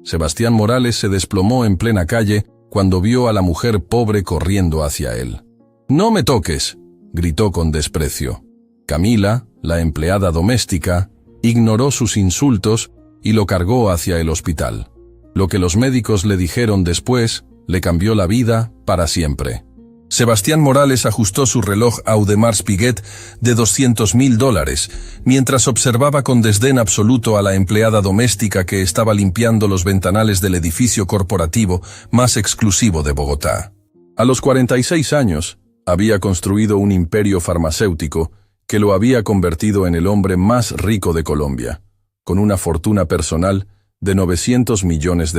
Sebastián Morales se desplomó en plena calle cuando vio a la mujer pobre corriendo hacia él. «¡No me toques!», gritó con desprecio. Camila, la empleada doméstica, ignoró sus insultos y lo cargó hacia el hospital. Lo que los médicos le dijeron después le cambió la vida para siempre. Sebastián Morales ajustó su reloj Audemars Piguet de $200.000 mientras observaba con desdén absoluto a la empleada doméstica que estaba limpiando los ventanales del edificio corporativo más exclusivo de Bogotá. A los 46 años, había construido un imperio farmacéutico que lo había convertido en el hombre más rico de Colombia, con una fortuna personal de $900 millones,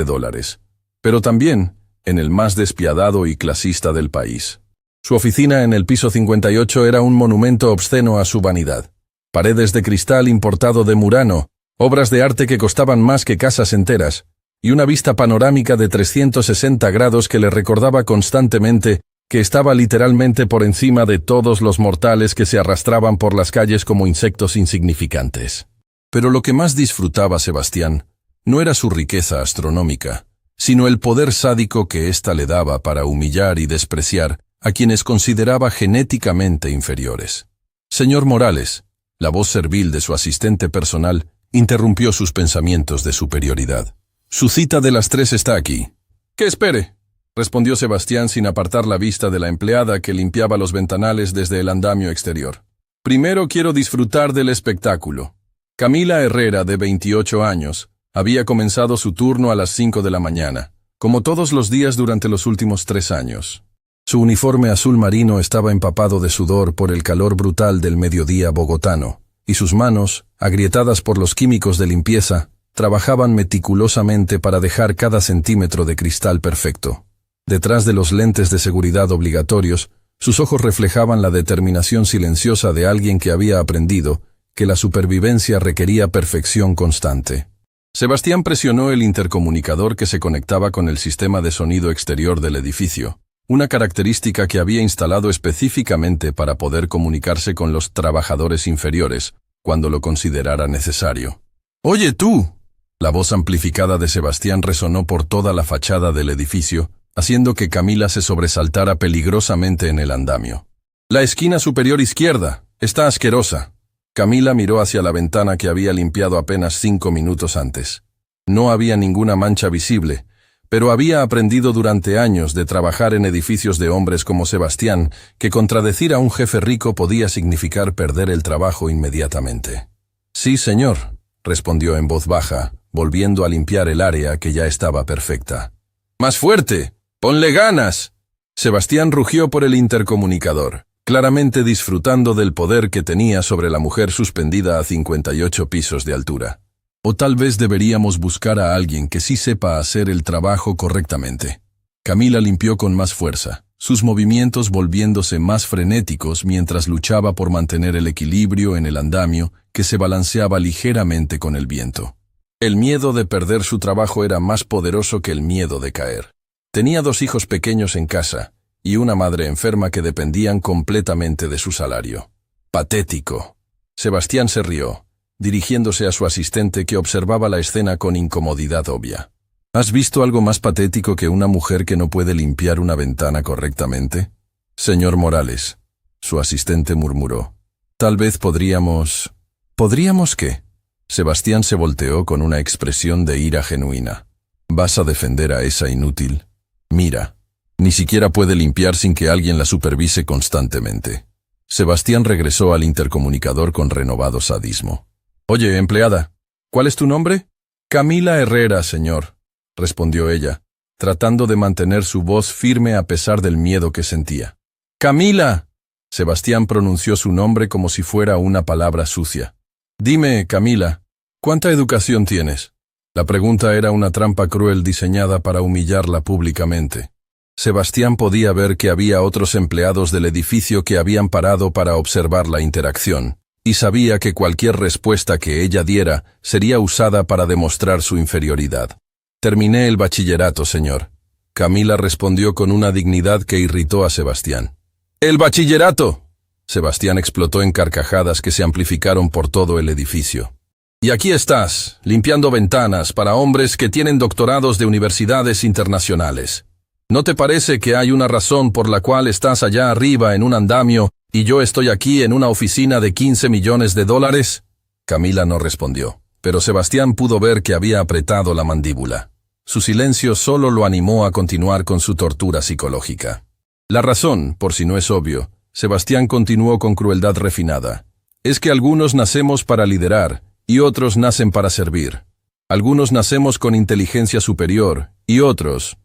pero también en el más despiadado y clasista del país. Su oficina en el piso 58 era un monumento obsceno a su vanidad. Paredes de cristal importado de Murano, obras de arte que costaban más que casas enteras, y una vista panorámica de 360 grados que le recordaba constantemente que estaba literalmente por encima de todos los mortales que se arrastraban por las calles como insectos insignificantes. Pero lo que más disfrutaba Sebastián no era su riqueza astronómica, sino el poder sádico que ésta le daba para humillar y despreciar a quienes consideraba genéticamente inferiores. «Señor Morales», la voz servil de su asistente personal interrumpió sus pensamientos de superioridad. «Su cita de las 3 está aquí». «Que espere», respondió Sebastián sin apartar la vista de la empleada que limpiaba los ventanales desde el andamio exterior. «Primero quiero disfrutar del espectáculo». Camila Herrera, de 28 años, había comenzado su turno a las 5 de la mañana, como todos los días durante los últimos 3 años. Su uniforme azul marino estaba empapado de sudor por el calor brutal del mediodía bogotano, y sus manos, agrietadas por los químicos de limpieza, trabajaban meticulosamente para dejar cada centímetro de cristal perfecto. Detrás de los lentes de seguridad obligatorios, sus ojos reflejaban la determinación silenciosa de alguien que había aprendido que la supervivencia requería perfección constante. Sebastián presionó el intercomunicador que se conectaba con el sistema de sonido exterior del edificio, una característica que había instalado específicamente para poder comunicarse con los trabajadores inferiores, cuando lo considerara necesario. «¡Oye tú!», la voz amplificada de Sebastián resonó por toda la fachada del edificio, haciendo que Camila se sobresaltara peligrosamente en el andamio. «La esquina superior izquierda está asquerosa». Camila miró hacia la ventana que había limpiado apenas 5 minutos antes. No había ninguna mancha visible, pero había aprendido durante años de trabajar en edificios de hombres como Sebastián que contradecir a un jefe rico podía significar perder el trabajo inmediatamente. «Sí, señor», respondió en voz baja, volviendo a limpiar el área que ya estaba perfecta. «¡Más fuerte! ¡Ponle ganas!». Sebastián rugió por el intercomunicador, claramente disfrutando del poder que tenía sobre la mujer suspendida a 58 pisos de altura. «O tal vez deberíamos buscar a alguien que sí sepa hacer el trabajo correctamente». Camila limpió con más fuerza, sus movimientos volviéndose más frenéticos mientras luchaba por mantener el equilibrio en el andamio que se balanceaba ligeramente con el viento. El miedo de perder su trabajo era más poderoso que el miedo de caer. Tenía 2 hijos pequeños en casa y una madre enferma que dependían completamente de su salario. «Patético». Sebastián se rió, dirigiéndose a su asistente que observaba la escena con incomodidad obvia. «¿Has visto algo más patético que una mujer que no puede limpiar una ventana correctamente?». «Señor Morales», su asistente murmuró. «Tal vez podríamos...». «¿Podríamos qué?». Sebastián se volteó con una expresión de ira genuina. «¿Vas a defender a esa inútil? Mira, ni siquiera puede limpiar sin que alguien la supervise constantemente». Sebastián regresó al intercomunicador con renovado sadismo. «Oye, empleada, ¿cuál es tu nombre?». «Camila Herrera, señor», respondió ella, tratando de mantener su voz firme a pesar del miedo que sentía. «¡Camila!». Sebastián pronunció su nombre como si fuera una palabra sucia. «Dime, Camila, ¿cuánta educación tienes?». La pregunta era una trampa cruel diseñada para humillarla públicamente. Sebastián podía ver que había otros empleados del edificio que habían parado para observar la interacción, y sabía que cualquier respuesta que ella diera sería usada para demostrar su inferioridad. «Terminé el bachillerato, señor». Camila respondió con una dignidad que irritó a Sebastián. «¡El bachillerato!». Sebastián explotó en carcajadas que se amplificaron por todo el edificio. Y aquí estás, limpiando ventanas para hombres que tienen doctorados de universidades internacionales. ¿No te parece que hay una razón por la cual estás allá arriba en un andamio y yo estoy aquí en una oficina de 15 millones de dólares? Camila no respondió, pero Sebastián pudo ver que había apretado la mandíbula. Su silencio solo lo animó a continuar con su tortura psicológica. La razón, por si no es obvio, Sebastián continuó con crueldad refinada, es que algunos nacemos para liderar y otros nacen para servir. Algunos nacemos con inteligencia superior y otros,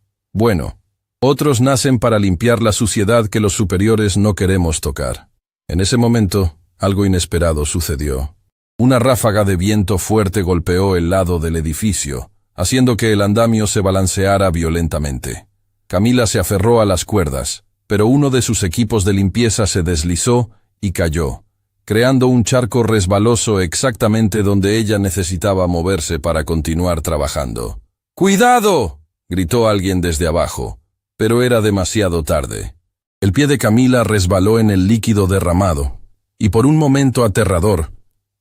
otros nacen para limpiar la suciedad que los superiores no queremos tocar. En ese momento, algo inesperado sucedió. Una ráfaga de viento fuerte golpeó el lado del edificio, haciendo que el andamio se balanceara violentamente. Camila se aferró a las cuerdas, pero uno de sus equipos de limpieza se deslizó y cayó, creando un charco resbaloso exactamente donde ella necesitaba moverse para continuar trabajando. ¡Cuidado!, gritó alguien desde abajo, pero era demasiado tarde. El pie de Camila resbaló en el líquido derramado, y por un momento aterrador,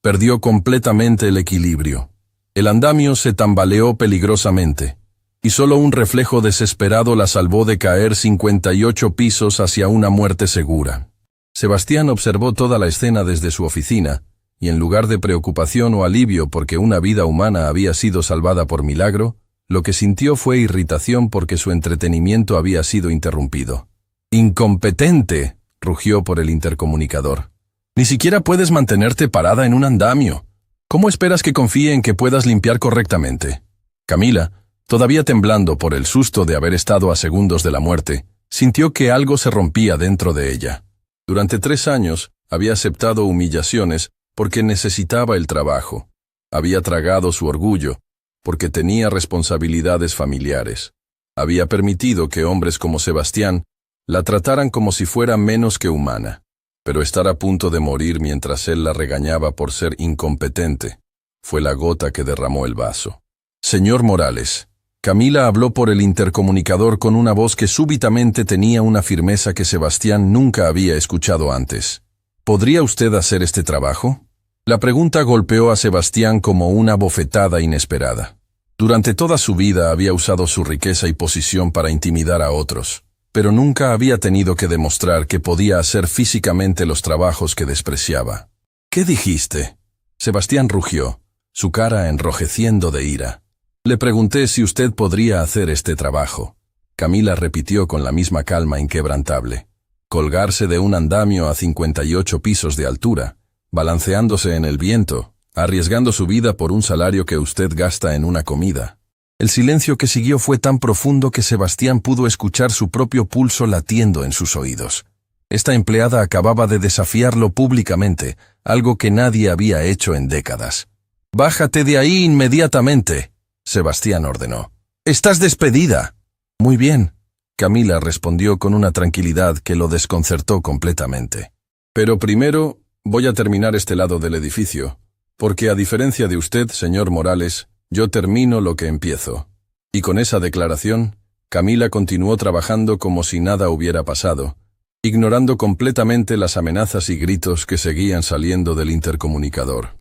perdió completamente el equilibrio. El andamio se tambaleó peligrosamente, y solo un reflejo desesperado la salvó de caer 58 pisos hacia una muerte segura. Sebastián observó toda la escena desde su oficina, y en lugar de preocupación o alivio porque una vida humana había sido salvada por milagro, lo que sintió fue irritación porque su entretenimiento había sido interrumpido. «¡Incompetente!», rugió por el intercomunicador. «Ni siquiera puedes mantenerte parada en un andamio. ¿Cómo esperas que confíe en que puedas limpiar correctamente?». Camila, todavía temblando por el susto de haber estado a segundos de la muerte, sintió que algo se rompía dentro de ella. Durante 3 años había aceptado humillaciones porque necesitaba el trabajo. Había tragado su orgullo porque tenía responsabilidades familiares. Había permitido que hombres como Sebastián la trataran como si fuera menos que humana. Pero estar a punto de morir mientras él la regañaba por ser incompetente fue la gota que derramó el vaso. «Señor Morales», Camila habló por el intercomunicador con una voz que súbitamente tenía una firmeza que Sebastián nunca había escuchado antes. «¿Podría usted hacer este trabajo?». La pregunta golpeó a Sebastián como una bofetada inesperada. Durante toda su vida había usado su riqueza y posición para intimidar a otros, pero nunca había tenido que demostrar que podía hacer físicamente los trabajos que despreciaba. «¿Qué dijiste?». Sebastián rugió, su cara enrojeciendo de ira. «Le pregunté si usted podría hacer este trabajo». Camila repitió con la misma calma inquebrantable. «Colgarse de un andamio a 58 pisos de altura, balanceándose en el viento, arriesgando su vida por un salario que usted gasta en una comida». El silencio que siguió fue tan profundo que Sebastián pudo escuchar su propio pulso latiendo en sus oídos. Esta empleada acababa de desafiarlo públicamente, algo que nadie había hecho en décadas. «Bájate de ahí inmediatamente», Sebastián ordenó. «Estás despedida». «Muy bien», Camila respondió con una tranquilidad que lo desconcertó completamente. «Pero primero voy a terminar este lado del edificio, porque a diferencia de usted, señor Morales, yo termino lo que empiezo». Y con esa declaración, Camila continuó trabajando como si nada hubiera pasado, ignorando completamente las amenazas y gritos que seguían saliendo del intercomunicador.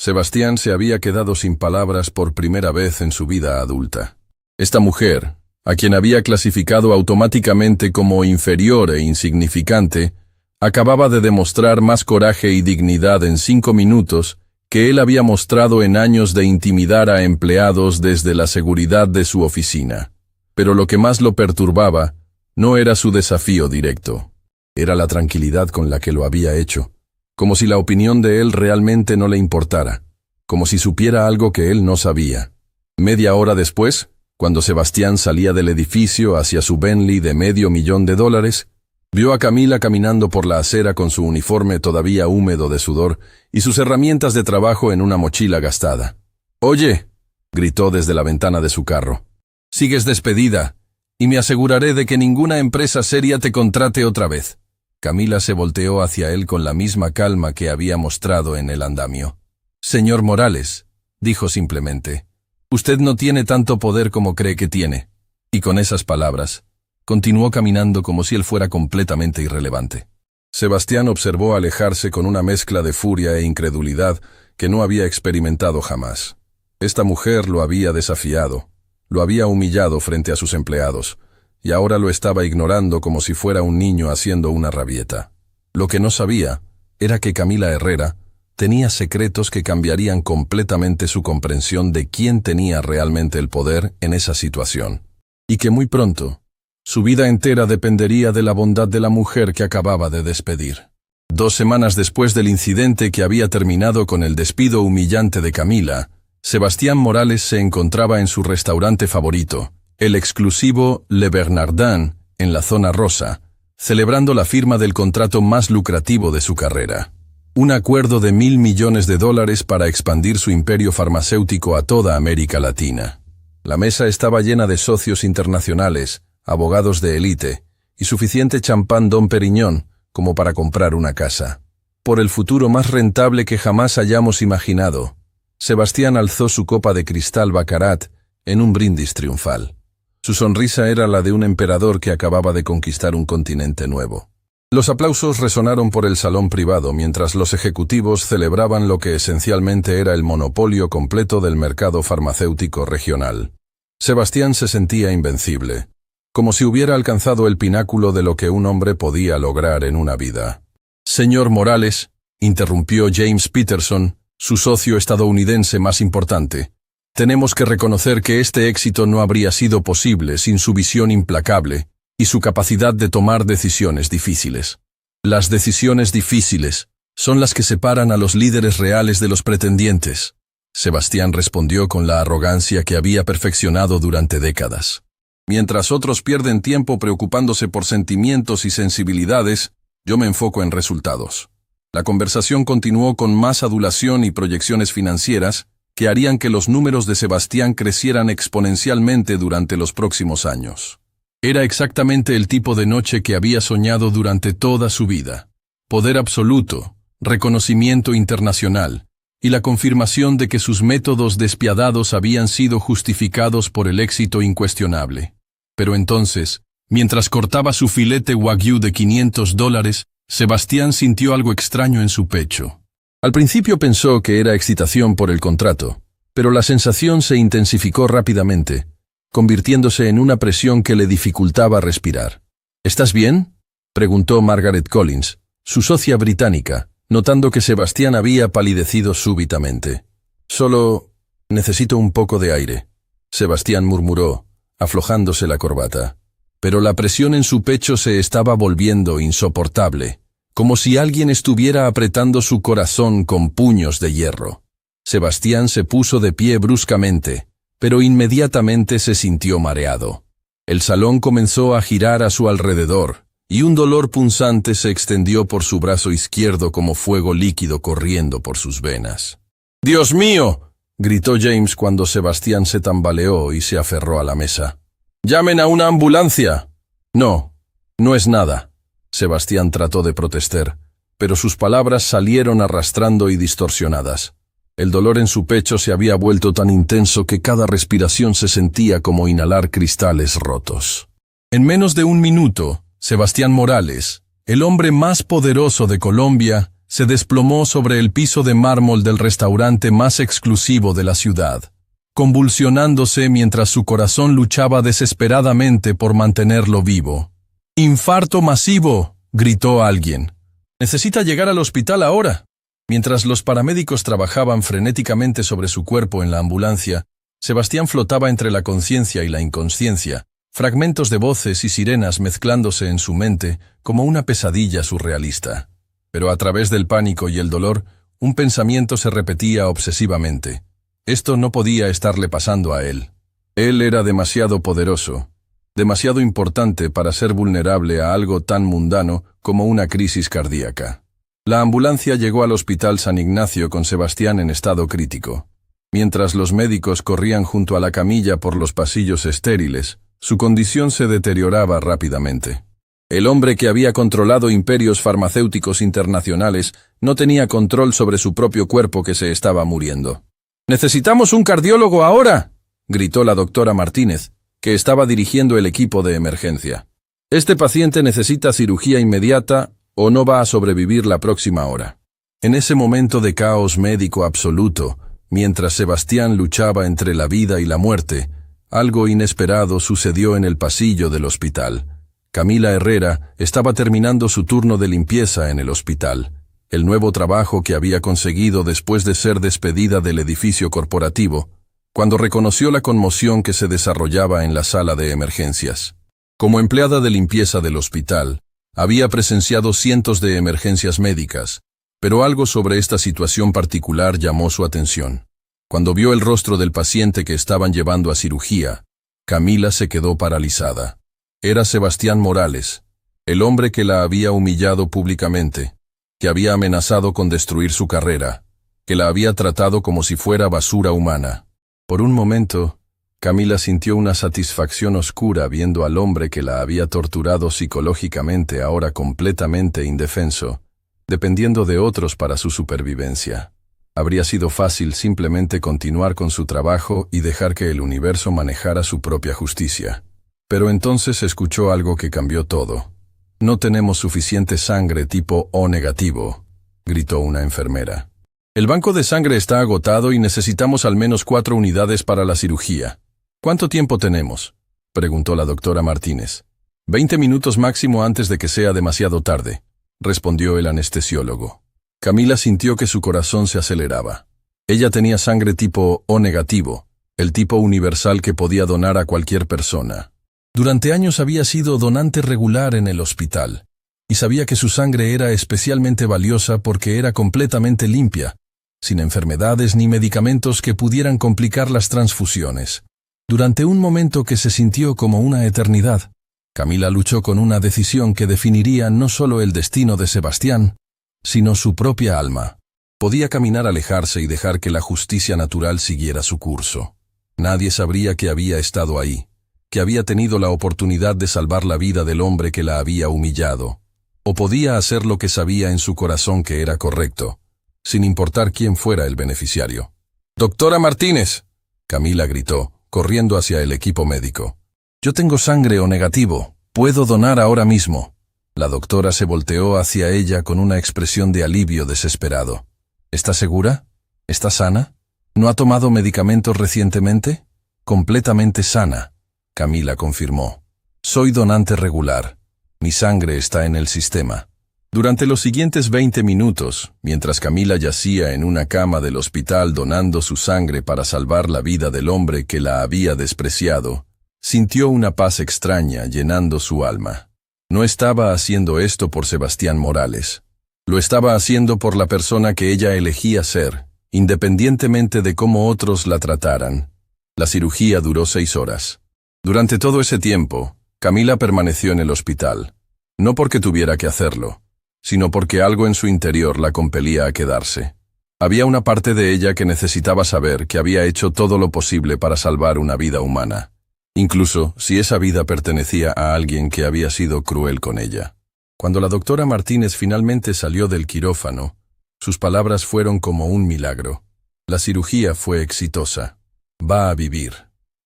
Sebastián se había quedado sin palabras por primera vez en su vida adulta. Esta mujer, a quien había clasificado automáticamente como inferior e insignificante, acababa de demostrar más coraje y dignidad en 5 minutos que él había mostrado en años de intimidar a empleados desde la seguridad de su oficina. Pero lo que más lo perturbaba no era su desafío directo, era la tranquilidad con la que lo había hecho, como si la opinión de él realmente no le importara, como si supiera algo que él no sabía. Media hora después, cuando Sebastián salía del edificio hacia su Bentley de $500,000, vio a Camila caminando por la acera con su uniforme todavía húmedo de sudor y sus herramientas de trabajo en una mochila gastada. «Oye», gritó desde la ventana de su carro, «sigues despedida, y me aseguraré de que ninguna empresa seria te contrate otra vez». Camila se volteó hacia él con la misma calma que había mostrado en el andamio. «Señor Morales», dijo simplemente, «usted no tiene tanto poder como cree que tiene». Y con esas palabras, continuó caminando como si él fuera completamente irrelevante. Sebastián observó alejarse con una mezcla de furia e incredulidad que no había experimentado jamás. Esta mujer lo había desafiado, lo había humillado frente a sus empleados, y ahora lo estaba ignorando como si fuera un niño haciendo una rabieta. Lo que no sabía era que Camila Herrera tenía secretos que cambiarían completamente su comprensión de quién tenía realmente el poder en esa situación, y que muy pronto su vida entera dependería de la bondad de la mujer que acababa de despedir. 2 semanas después del incidente que había terminado con el despido humillante de Camila, Sebastián Morales se encontraba en su restaurante favorito, el exclusivo Le Bernardin, en la zona rosa, celebrando la firma del contrato más lucrativo de su carrera. Un acuerdo de $1.000 millones para expandir su imperio farmacéutico a toda América Latina. La mesa estaba llena de socios internacionales, abogados de élite, y suficiente champán Dom Perignon como para comprar una casa. Por el futuro más rentable que jamás hayamos imaginado, Sebastián alzó su copa de cristal Baccarat en un brindis triunfal. Su sonrisa era la de un emperador que acababa de conquistar un continente nuevo. Los aplausos resonaron por el salón privado mientras los ejecutivos celebraban lo que esencialmente era el monopolio completo del mercado farmacéutico regional. Sebastián se sentía invencible, como si hubiera alcanzado el pináculo de lo que un hombre podía lograr en una vida. «Señor Morales», interrumpió James Peterson, su socio estadounidense más importante, «tenemos que reconocer que este éxito no habría sido posible sin su visión implacable y su capacidad de tomar decisiones difíciles. Las decisiones difíciles son las que separan a los líderes reales de los pretendientes», Sebastián respondió con la arrogancia que había perfeccionado durante décadas. «Mientras otros pierden tiempo preocupándose por sentimientos y sensibilidades, yo me enfoco en resultados». La conversación continuó con más adulación y proyecciones financieras que harían que los números de Sebastián crecieran exponencialmente durante los próximos años. Era exactamente el tipo de noche que había soñado durante toda su vida. Poder absoluto, reconocimiento internacional, y la confirmación de que sus métodos despiadados habían sido justificados por el éxito incuestionable. Pero entonces, mientras cortaba su filete wagyu de $500, Sebastián sintió algo extraño en su pecho. Al principio pensó que era excitación por el contrato, pero la sensación se intensificó rápidamente, convirtiéndose en una presión que le dificultaba respirar. «¿Estás bien?», preguntó Margaret Collins, su socia británica, notando que Sebastián había palidecido súbitamente. «Solo necesito un poco de aire», Sebastián murmuró, aflojándose la corbata. Pero la presión en su pecho se estaba volviendo insoportable, como si alguien estuviera apretando su corazón con puños de hierro. Sebastián se puso de pie bruscamente, pero inmediatamente se sintió mareado. El salón comenzó a girar a su alrededor, y un dolor punzante se extendió por su brazo izquierdo como fuego líquido corriendo por sus venas. «¡Dios mío!», gritó James cuando Sebastián se tambaleó y se aferró a la mesa. «¡Llamen a una ambulancia!». «No, no es nada», Sebastián trató de protestar, pero sus palabras salieron arrastrando y distorsionadas. El dolor en su pecho se había vuelto tan intenso que cada respiración se sentía como inhalar cristales rotos. En menos de un minuto, Sebastián Morales, el hombre más poderoso de Colombia, se desplomó sobre el piso de mármol del restaurante más exclusivo de la ciudad, convulsionándose mientras su corazón luchaba desesperadamente por mantenerlo vivo. «¡Infarto masivo!», gritó alguien. «Necesita llegar al hospital ahora». Mientras los paramédicos trabajaban frenéticamente sobre su cuerpo en la ambulancia, Sebastián flotaba entre la conciencia y la inconsciencia, fragmentos de voces y sirenas mezclándose en su mente como una pesadilla surrealista. Pero a través del pánico y el dolor, un pensamiento se repetía obsesivamente. Esto no podía estarle pasando a él. Él era demasiado poderoso, demasiado importante para ser vulnerable a algo tan mundano como una crisis cardíaca. La ambulancia llegó al Hospital San Ignacio con Sebastián en estado crítico. Mientras los médicos corrían junto a la camilla por los pasillos estériles, su condición se deterioraba rápidamente. El hombre que había controlado imperios farmacéuticos internacionales no tenía control sobre su propio cuerpo que se estaba muriendo. «¡Necesitamos un cardiólogo ahora!», gritó la doctora Martínez, que estaba dirigiendo el equipo de emergencia. «Este paciente necesita cirugía inmediata o no va a sobrevivir la próxima hora». En ese momento de caos médico absoluto, mientras Sebastián luchaba entre la vida y la muerte, algo inesperado sucedió en el pasillo del hospital. Camila Herrera estaba terminando su turno de limpieza en el hospital, el nuevo trabajo que había conseguido después de ser despedida del edificio corporativo, cuando reconoció la conmoción que se desarrollaba en la sala de emergencias. Como empleada de limpieza del hospital, había presenciado cientos de emergencias médicas, pero algo sobre esta situación particular llamó su atención. Cuando vio el rostro del paciente que estaban llevando a cirugía, Camila se quedó paralizada. Era Sebastián Morales, el hombre que la había humillado públicamente, que había amenazado con destruir su carrera, que la había tratado como si fuera basura humana. Por un momento, Camila sintió una satisfacción oscura viendo al hombre que la había torturado psicológicamente ahora completamente indefenso, dependiendo de otros para su supervivencia. Habría sido fácil simplemente continuar con su trabajo y dejar que el universo manejara su propia justicia. Pero entonces escuchó algo que cambió todo. «No tenemos suficiente sangre tipo O negativo», gritó una enfermera. «El banco de sangre está agotado y necesitamos al menos 4 unidades para la cirugía». «¿Cuánto tiempo tenemos?», preguntó la doctora Martínez. 20 minutos máximo antes de que sea demasiado tarde», respondió el anestesiólogo. Camila sintió que su corazón se aceleraba. Ella tenía sangre tipo O negativo, el tipo universal que podía donar a cualquier persona. Durante años había sido donante regular en el hospital, y sabía que su sangre era especialmente valiosa porque era completamente limpia, sin enfermedades ni medicamentos que pudieran complicar las transfusiones. Durante un momento que se sintió como una eternidad, Camila luchó con una decisión que definiría no solo el destino de Sebastián, sino su propia alma. Podía caminar, alejarse y dejar que la justicia natural siguiera su curso. Nadie sabría que había estado ahí, que había tenido la oportunidad de salvar la vida del hombre que la había humillado, o podía hacer lo que sabía en su corazón que era correcto, sin importar quién fuera el beneficiario. «¡Doctora Martínez!», Camila gritó, corriendo hacia el equipo médico. «Yo tengo sangre O negativo, puedo donar ahora mismo». La doctora se volteó hacia ella con una expresión de alivio desesperado. «¿Está segura? ¿Está sana? ¿No ha tomado medicamentos recientemente?» «Completamente sana», Camila confirmó. «Soy donante regular. Mi sangre está en el sistema». Durante los siguientes 20 minutos, mientras Camila yacía en una cama del hospital donando su sangre para salvar la vida del hombre que la había despreciado, sintió una paz extraña llenando su alma. No estaba haciendo esto por Sebastián Morales. Lo estaba haciendo por la persona que ella elegía ser, independientemente de cómo otros la trataran. La cirugía duró 6 horas. Durante todo ese tiempo, Camila permaneció en el hospital, no porque tuviera que hacerlo, sino porque algo en su interior la compelía a quedarse. Había una parte de ella que necesitaba saber que había hecho todo lo posible para salvar una vida humana, incluso si esa vida pertenecía a alguien que había sido cruel con ella. Cuando la doctora Martínez finalmente salió del quirófano, sus palabras fueron como un milagro. La cirugía fue exitosa. Va a vivir.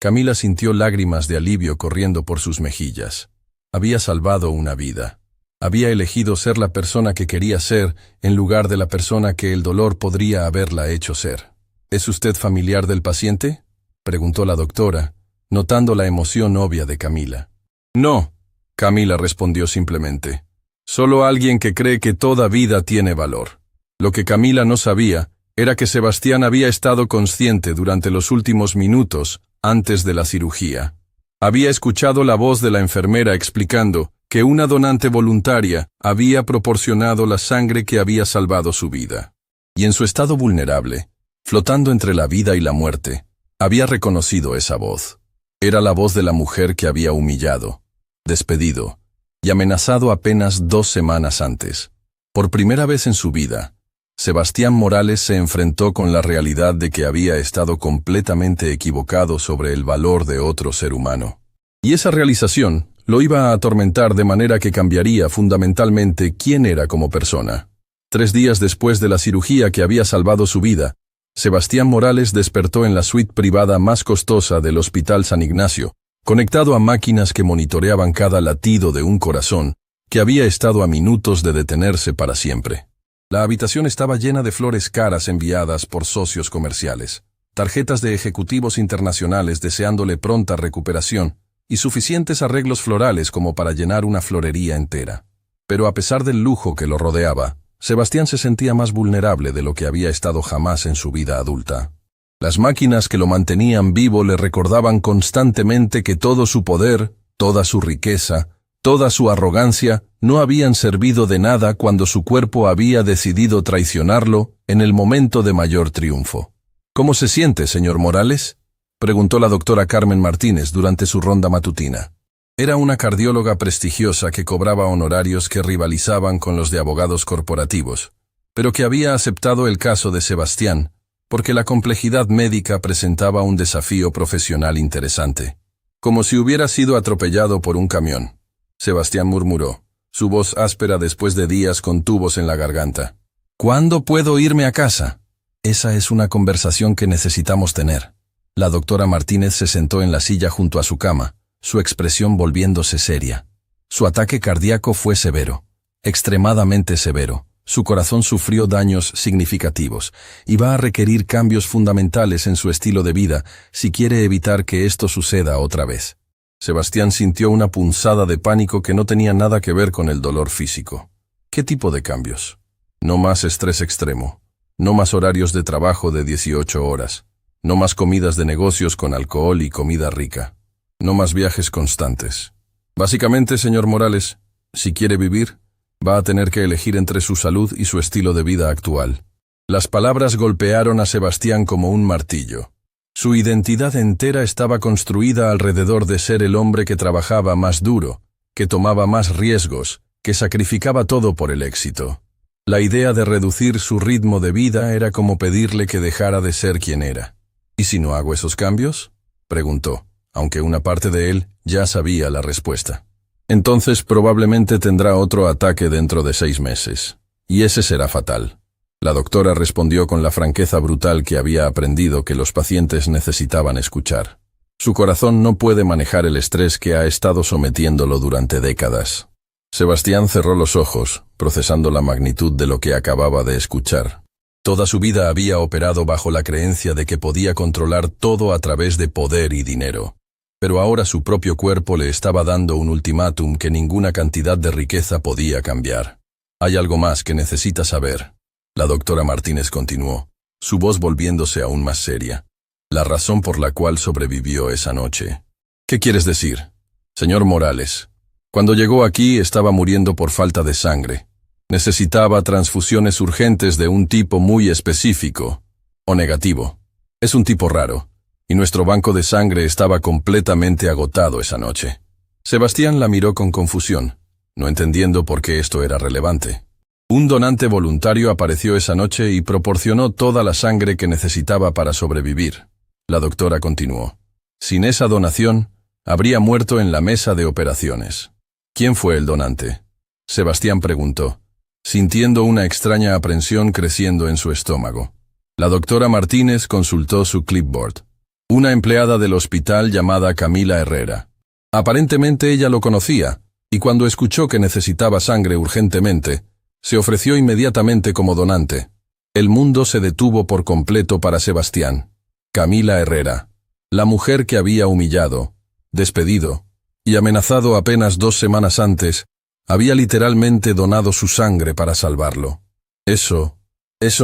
Camila sintió lágrimas de alivio corriendo por sus mejillas. Había salvado una vida. Había elegido ser la persona que quería ser en lugar de la persona que el dolor podría haberla hecho ser. ¿Es usted familiar del paciente?, preguntó la doctora, notando la emoción obvia de Camila. «No», Camila respondió simplemente. «Solo alguien que cree que toda vida tiene valor». Lo que Camila no sabía era que Sebastián había estado consciente durante los últimos minutos antes de la cirugía. Había escuchado la voz de la enfermera explicando que una donante voluntaria había proporcionado la sangre que había salvado su vida. Y en su estado vulnerable, flotando entre la vida y la muerte, había reconocido esa voz. Era la voz de la mujer que había humillado, despedido y amenazado apenas 2 semanas antes. Por primera vez en su vida, Sebastián Morales se enfrentó con la realidad de que había estado completamente equivocado sobre el valor de otro ser humano. Y esa realización lo iba a atormentar de manera que cambiaría fundamentalmente quién era como persona. 3 días después de la cirugía que había salvado su vida, Sebastián Morales despertó en la suite privada más costosa del Hospital San Ignacio, conectado a máquinas que monitoreaban cada latido de un corazón que había estado a minutos de detenerse para siempre. La habitación estaba llena de flores caras enviadas por socios comerciales, tarjetas de ejecutivos internacionales deseándole pronta recuperación y suficientes arreglos florales como para llenar una florería entera. Pero a pesar del lujo que lo rodeaba, Sebastián se sentía más vulnerable de lo que había estado jamás en su vida adulta. Las máquinas que lo mantenían vivo le recordaban constantemente que todo su poder, toda su riqueza, toda su arrogancia no habían servido de nada cuando su cuerpo había decidido traicionarlo en el momento de mayor triunfo. «¿Cómo se siente, señor Morales?», preguntó la doctora Carmen Martínez durante su ronda matutina. Era una cardióloga prestigiosa que cobraba honorarios que rivalizaban con los de abogados corporativos, pero que había aceptado el caso de Sebastián porque la complejidad médica presentaba un desafío profesional interesante. «Como si hubiera sido atropellado por un camión», Sebastián murmuró, su voz áspera después de días con tubos en la garganta. «¿Cuándo puedo irme a casa?». «Esa es una conversación que necesitamos tener». La doctora Martínez se sentó en la silla junto a su cama, su expresión volviéndose seria. Su ataque cardíaco fue severo, extremadamente severo. Su corazón sufrió daños significativos y va a requerir cambios fundamentales en su estilo de vida si quiere evitar que esto suceda otra vez. Sebastián sintió una punzada de pánico que no tenía nada que ver con el dolor físico. ¿Qué tipo de cambios? No más estrés extremo. No más horarios de trabajo de 18 horas. No más comidas de negocios con alcohol y comida rica. No más viajes constantes. Básicamente, señor Morales, si quiere vivir, va a tener que elegir entre su salud y su estilo de vida actual. Las palabras golpearon a Sebastián como un martillo. Su identidad entera estaba construida alrededor de ser el hombre que trabajaba más duro, que tomaba más riesgos, que sacrificaba todo por el éxito. La idea de reducir su ritmo de vida era como pedirle que dejara de ser quien era. «¿Y si no hago esos cambios?», preguntó, aunque una parte de él ya sabía la respuesta. «Entonces probablemente tendrá otro ataque dentro de 6 meses, y ese será fatal». La doctora respondió con la franqueza brutal que había aprendido que los pacientes necesitaban escuchar. Su corazón no puede manejar el estrés que ha estado sometiéndolo durante décadas. Sebastián cerró los ojos, procesando la magnitud de lo que acababa de escuchar. Toda su vida había operado bajo la creencia de que podía controlar todo a través de poder y dinero. Pero ahora su propio cuerpo le estaba dando un ultimátum que ninguna cantidad de riqueza podía cambiar. «Hay algo más que necesita saber», la doctora Martínez continuó, su voz volviéndose aún más seria. «La razón por la cual sobrevivió esa noche». «¿Qué quieres decir?». «Señor Morales, cuando llegó aquí estaba muriendo por falta de sangre. Necesitaba transfusiones urgentes de un tipo muy específico, O negativo. Es un tipo raro, y nuestro banco de sangre estaba completamente agotado esa noche». Sebastián la miró con confusión, no entendiendo por qué esto era relevante. «Un donante voluntario apareció esa noche y proporcionó toda la sangre que necesitaba para sobrevivir», la doctora continuó. «Sin esa donación, habría muerto en la mesa de operaciones». «¿Quién fue el donante?», Sebastián preguntó, sintiendo una extraña aprensión creciendo en su estómago. La doctora Martínez consultó su clipboard. «Una empleada del hospital llamada Camila Herrera. Aparentemente ella lo conocía, y cuando escuchó que necesitaba sangre urgentemente, se ofreció inmediatamente como donante». El mundo se detuvo por completo para Sebastián. Camila Herrera, la mujer que había humillado, despedido y amenazado apenas 2 semanas antes, había literalmente donado su sangre para salvarlo. Eso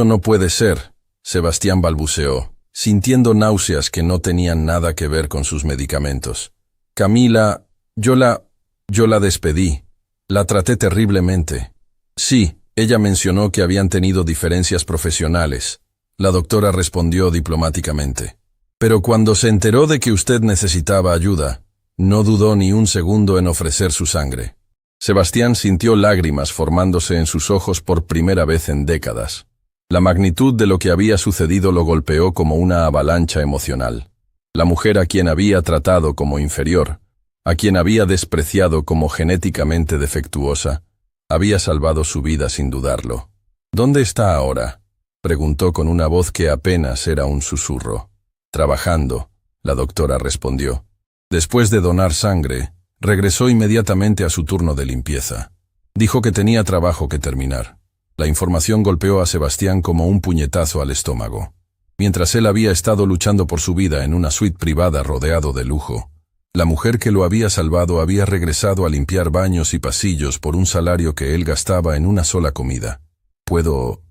no puede ser», Sebastián balbuceó, sintiendo náuseas que no tenían nada que ver con sus medicamentos. «Camila, yo la despedí. La traté terriblemente». «Sí, ella mencionó que habían tenido diferencias profesionales», la doctora respondió diplomáticamente. «Pero cuando se enteró de que usted necesitaba ayuda, no dudó ni un segundo en ofrecer su sangre». Sebastián sintió lágrimas formándose en sus ojos por primera vez en décadas. La magnitud de lo que había sucedido lo golpeó como una avalancha emocional. La mujer a quien había tratado como inferior, a quien había despreciado como genéticamente defectuosa, había salvado su vida sin dudarlo. «¿Dónde está ahora?», preguntó con una voz que apenas era un susurro. «Trabajando», la doctora respondió. Después de donar sangre, regresó inmediatamente a su turno de limpieza. Dijo que tenía trabajo que terminar. La información golpeó a Sebastián como un puñetazo al estómago. Mientras él había estado luchando por su vida en una suite privada rodeado de lujo, la mujer que lo había salvado había regresado a limpiar baños y pasillos por un salario que él gastaba en una sola comida. ¿Puedo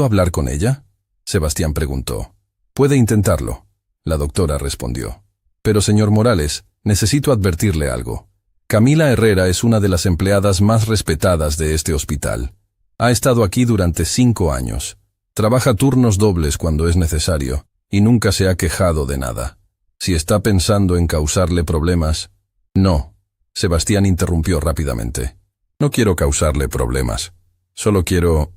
hablar con ella?, Sebastián preguntó. Puede intentarlo, la doctora respondió. Pero señor Morales, necesito advertirle algo. Camila Herrera es una de las empleadas más respetadas de este hospital. Ha estado aquí durante 5 años. Trabaja turnos dobles cuando es necesario, y nunca se ha quejado de nada. Si está pensando en causarle problemas... No, Sebastián interrumpió rápidamente. No quiero causarle problemas. Solo quiero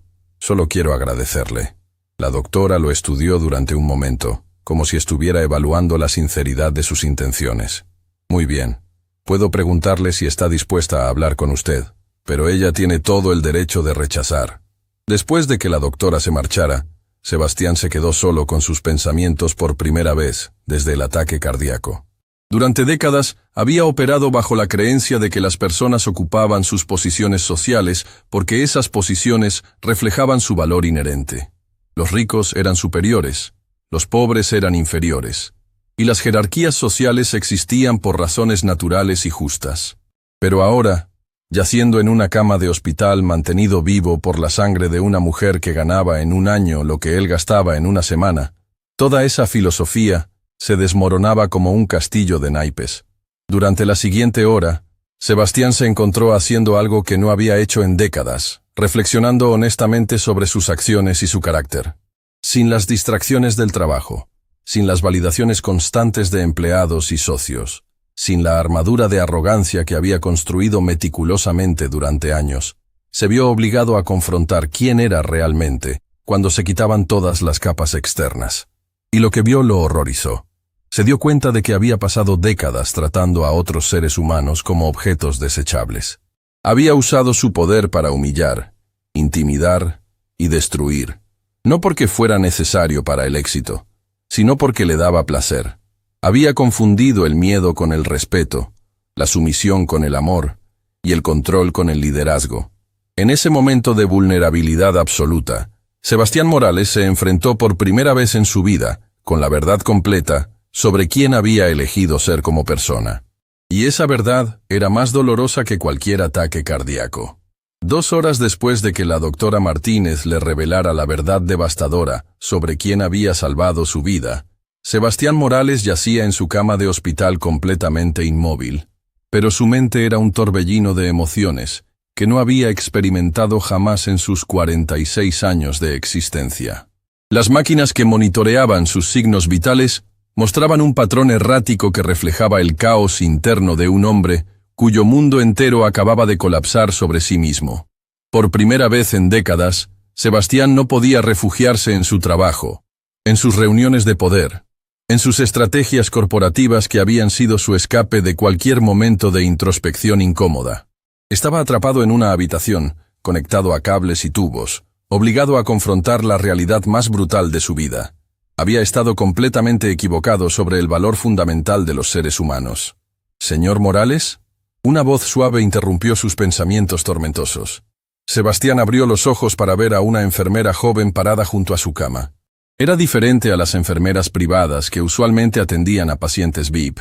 agradecerle. La doctora lo estudió durante un momento, como si estuviera evaluando la sinceridad de sus intenciones. Muy bien. Puedo preguntarle si está dispuesta a hablar con usted, pero ella tiene todo el derecho de rechazar. Después de que la doctora se marchara, Sebastián se quedó solo con sus pensamientos por primera vez desde el ataque cardíaco. Durante décadas había operado bajo la creencia de que las personas ocupaban sus posiciones sociales porque esas posiciones reflejaban su valor inherente. Los ricos eran superiores, los pobres eran inferiores, y las jerarquías sociales existían por razones naturales y justas. Pero ahora, yaciendo en una cama de hospital mantenido vivo por la sangre de una mujer que ganaba en un año lo que él gastaba en una semana, toda esa filosofía se desmoronaba como un castillo de naipes. Durante la siguiente hora, Sebastián se encontró haciendo algo que no había hecho en décadas, reflexionando honestamente sobre sus acciones y su carácter. Sin las distracciones del trabajo, sin las validaciones constantes de empleados y socios, sin la armadura de arrogancia que había construido meticulosamente durante años, se vio obligado a confrontar quién era realmente cuando se quitaban todas las capas externas. Y lo que vio lo horrorizó. Se dio cuenta de que había pasado décadas tratando a otros seres humanos como objetos desechables. Había usado su poder para humillar, intimidar y destruir, no porque fuera necesario para el éxito, sino porque le daba placer. Había confundido el miedo con el respeto, la sumisión con el amor y el control con el liderazgo. En ese momento de vulnerabilidad absoluta, Sebastián Morales se enfrentó por primera vez en su vida, con la verdad completa, sobre quién había elegido ser como persona. Y esa verdad era más dolorosa que cualquier ataque cardíaco. 2 horas después de que la doctora Martínez le revelara la verdad devastadora sobre quién había salvado su vida, Sebastián Morales yacía en su cama de hospital completamente inmóvil, pero su mente era un torbellino de emociones que no había experimentado jamás en sus 46 años de existencia. Las máquinas que monitoreaban sus signos vitales mostraban un patrón errático que reflejaba el caos interno de un hombre cuyo mundo entero acababa de colapsar sobre sí mismo. Por primera vez en décadas, Sebastián no podía refugiarse en su trabajo, en sus reuniones de poder, en sus estrategias corporativas que habían sido su escape de cualquier momento de introspección incómoda. Estaba atrapado en una habitación, conectado a cables y tubos, obligado a confrontar la realidad más brutal de su vida. Había estado completamente equivocado sobre el valor fundamental de los seres humanos. ¿Señor Morales? Una voz suave interrumpió sus pensamientos tormentosos. Sebastián abrió los ojos para ver a una enfermera joven parada junto a su cama. Era diferente a las enfermeras privadas que usualmente atendían a pacientes VIP.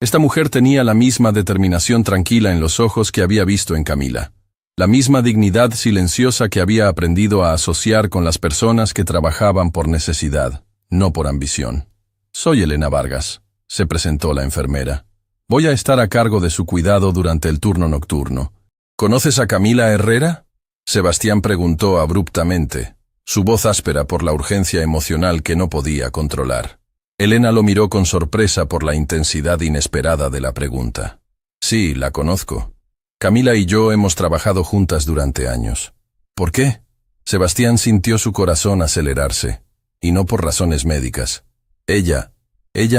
Esta mujer tenía la misma determinación tranquila en los ojos que había visto en Camila. La misma dignidad silenciosa que había aprendido a asociar con las personas que trabajaban por necesidad, no por ambición. Soy Elena Vargas, se presentó la enfermera. Voy a estar a cargo de su cuidado durante el turno nocturno. ¿Conoces a Camila Herrera? Sebastián preguntó abruptamente, su voz áspera por la urgencia emocional que no podía controlar. Elena lo miró con sorpresa por la intensidad inesperada de la pregunta. Sí, la conozco. Camila y yo hemos trabajado juntas durante años. ¿Por qué? Sebastián sintió su corazón acelerarse, y no por razones médicas. Ella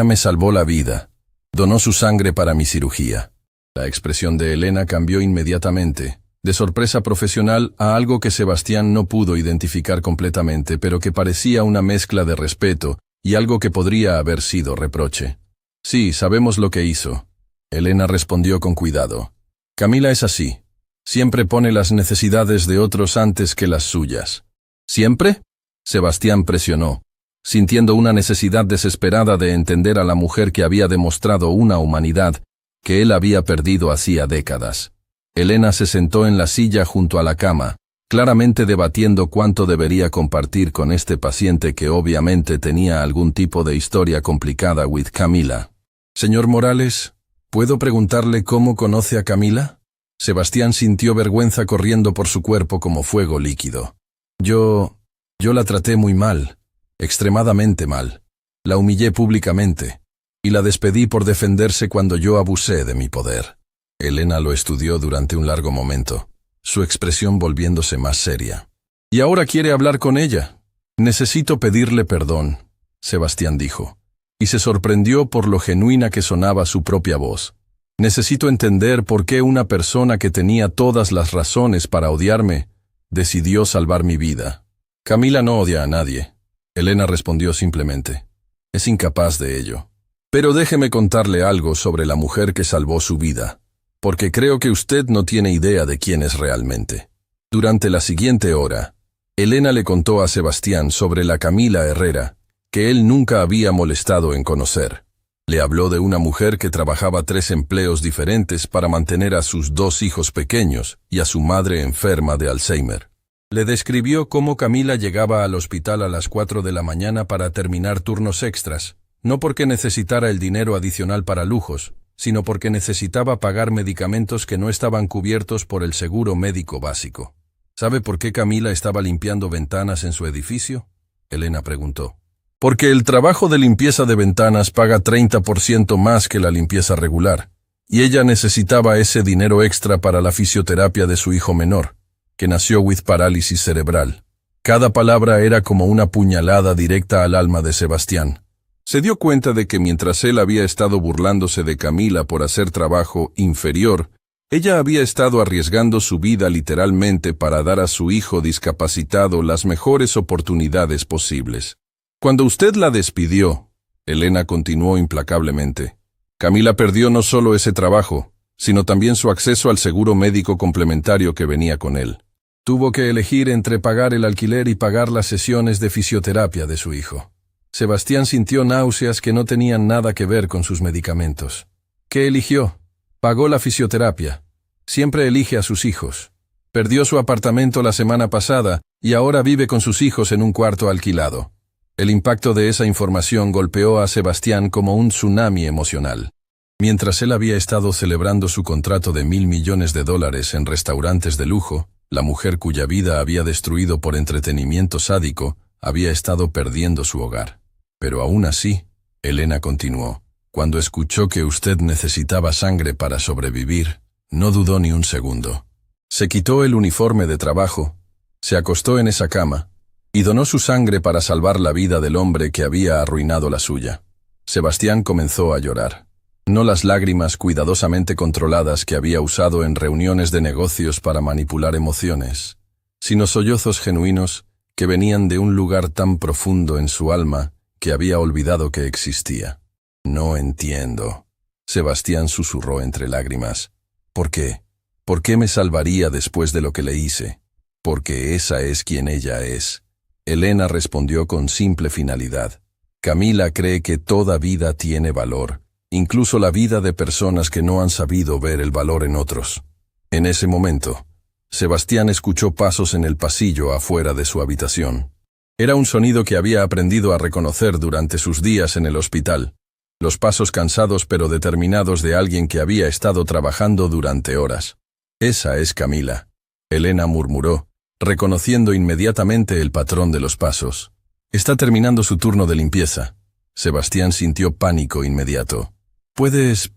me salvó la vida. Donó su sangre para mi cirugía. La expresión de Elena cambió inmediatamente, de sorpresa profesional a algo que Sebastián no pudo identificar completamente, pero que parecía una mezcla de respeto y algo que podría haber sido reproche. Sí, sabemos lo que hizo. Elena respondió con cuidado. Camila es así. Siempre pone las necesidades de otros antes que las suyas. ¿Siempre? Sebastián presionó, sintiendo una necesidad desesperada de entender a la mujer que había demostrado una humanidad que él había perdido hacía décadas. Elena se sentó en la silla junto a la cama, claramente debatiendo cuánto debería compartir con este paciente que obviamente tenía algún tipo de historia complicada with Camila. Señor Morales, ¿puedo preguntarle cómo conoce a Camila? Sebastián sintió vergüenza corriendo por su cuerpo como fuego líquido. Yo la traté muy mal, extremadamente mal. La humillé públicamente, y la despedí por defenderse cuando yo abusé de mi poder. Elena lo estudió durante un largo momento, su expresión volviéndose más seria. «Y ahora quiere hablar con ella. Necesito pedirle perdón», Sebastián dijo, y se sorprendió por lo genuina que sonaba su propia voz. «Necesito entender por qué una persona que tenía todas las razones para odiarme decidió salvar mi vida». «Camila no odia a nadie», Elena respondió simplemente. «Es incapaz de ello. Pero déjeme contarle algo sobre la mujer que salvó su vida, porque creo que usted no tiene idea de quién es realmente». Durante la siguiente hora, Elena le contó a Sebastián sobre la Camila Herrera, que él nunca había molestado en conocer. Le habló de una mujer que trabajaba 3 empleos diferentes para mantener a sus 2 hijos pequeños y a su madre enferma de Alzheimer. Le describió cómo Camila llegaba al hospital a las 4 de la mañana para terminar turnos extras, no porque necesitara el dinero adicional para lujos, sino porque necesitaba pagar medicamentos que no estaban cubiertos por el seguro médico básico. ¿Sabe por qué Camila estaba limpiando ventanas en su edificio?, Elena preguntó. «Porque el trabajo de limpieza de ventanas paga 30% más que la limpieza regular, y ella necesitaba ese dinero extra para la fisioterapia de su hijo menor, que nació with parálisis cerebral». Cada palabra era como una puñalada directa al alma de Sebastián. Se dio cuenta de que mientras él había estado burlándose de Camila por hacer trabajo inferior, ella había estado arriesgando su vida literalmente para dar a su hijo discapacitado las mejores oportunidades posibles. «Cuando usted la despidió», Elena continuó implacablemente, «Camila perdió no solo ese trabajo, sino también su acceso al seguro médico complementario que venía con él. Tuvo que elegir entre pagar el alquiler y pagar las sesiones de fisioterapia de su hijo». Sebastián sintió náuseas que no tenían nada que ver con sus medicamentos. ¿Qué eligió? Pagó la fisioterapia. Siempre elige a sus hijos. Perdió su apartamento la semana pasada y ahora vive con sus hijos en un cuarto alquilado. El impacto de esa información golpeó a Sebastián como un tsunami emocional. Mientras él había estado celebrando su contrato de $1.000 millones en restaurantes de lujo, la mujer cuya vida había destruido por entretenimiento sádico había estado perdiendo su hogar. Pero aún así, Elena continuó, cuando escuchó que usted necesitaba sangre para sobrevivir, no dudó ni un segundo. Se quitó el uniforme de trabajo, se acostó en esa cama, y donó su sangre para salvar la vida del hombre que había arruinado la suya. Sebastián comenzó a llorar. No las lágrimas cuidadosamente controladas que había usado en reuniones de negocios para manipular emociones, sino sollozos genuinos que venían de un lugar tan profundo en su alma que había olvidado que existía. «No entiendo», Sebastián susurró entre lágrimas. «¿Por qué? ¿Por qué me salvaría después de lo que le hice? Porque esa es quien ella es». Elena respondió con simple finalidad. «Camila cree que toda vida tiene valor, incluso la vida de personas que no han sabido ver el valor en otros». En ese momento, Sebastián escuchó pasos en el pasillo afuera de su habitación. Era un sonido que había aprendido a reconocer durante sus días en el hospital, los pasos cansados pero determinados de alguien que había estado trabajando durante horas. «Esa es Camila», Elena murmuró, reconociendo inmediatamente el patrón de los pasos. «Está terminando su turno de limpieza». Sebastián sintió pánico inmediato. ¿Puedes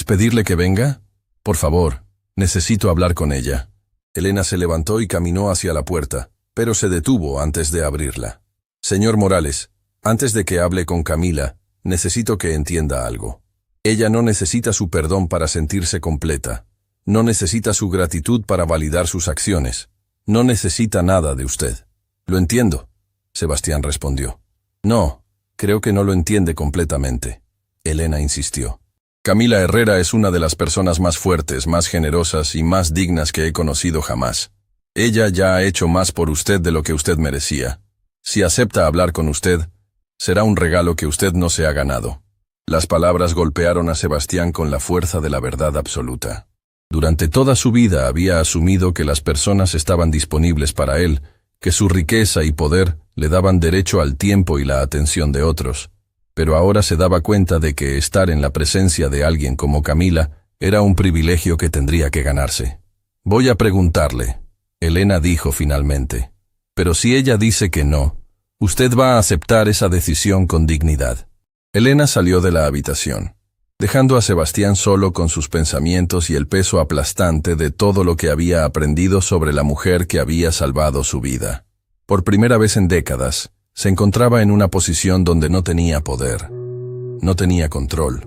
pedirle que venga? Por favor, necesito hablar con ella». Elena se levantó y caminó hacia la puerta, pero se detuvo antes de abrirla. «Señor Morales, antes de que hable con Camila, necesito que entienda algo. Ella no necesita su perdón para sentirse completa. No necesita su gratitud para validar sus acciones. No necesita nada de usted». «Lo entiendo», Sebastián respondió. «No, creo que no lo entiende completamente», Elena insistió. Camila Herrera es una de las personas más fuertes, más generosas y más dignas que he conocido jamás. Ella ya ha hecho más por usted de lo que usted merecía. Si acepta hablar con usted, será un regalo que usted no se ha ganado. Las palabras golpearon a Sebastián con la fuerza de la verdad absoluta. Durante toda su vida había asumido que las personas estaban disponibles para él, que su riqueza y poder le daban derecho al tiempo y la atención de otros. Pero ahora se daba cuenta de que estar en la presencia de alguien como Camila era un privilegio que tendría que ganarse. «Voy a preguntarle», Elena dijo finalmente. «Pero si ella dice que no, usted va a aceptar esa decisión con dignidad». Elena salió de la habitación, dejando a Sebastián solo con sus pensamientos y el peso aplastante de todo lo que había aprendido sobre la mujer que había salvado su vida. Por primera vez en décadas, se encontraba en una posición donde no tenía poder, no tenía control,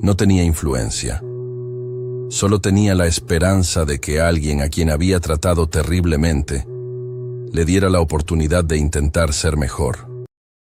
no tenía influencia. Solo tenía la esperanza de que alguien a quien había tratado terriblemente le diera la oportunidad de intentar ser mejor.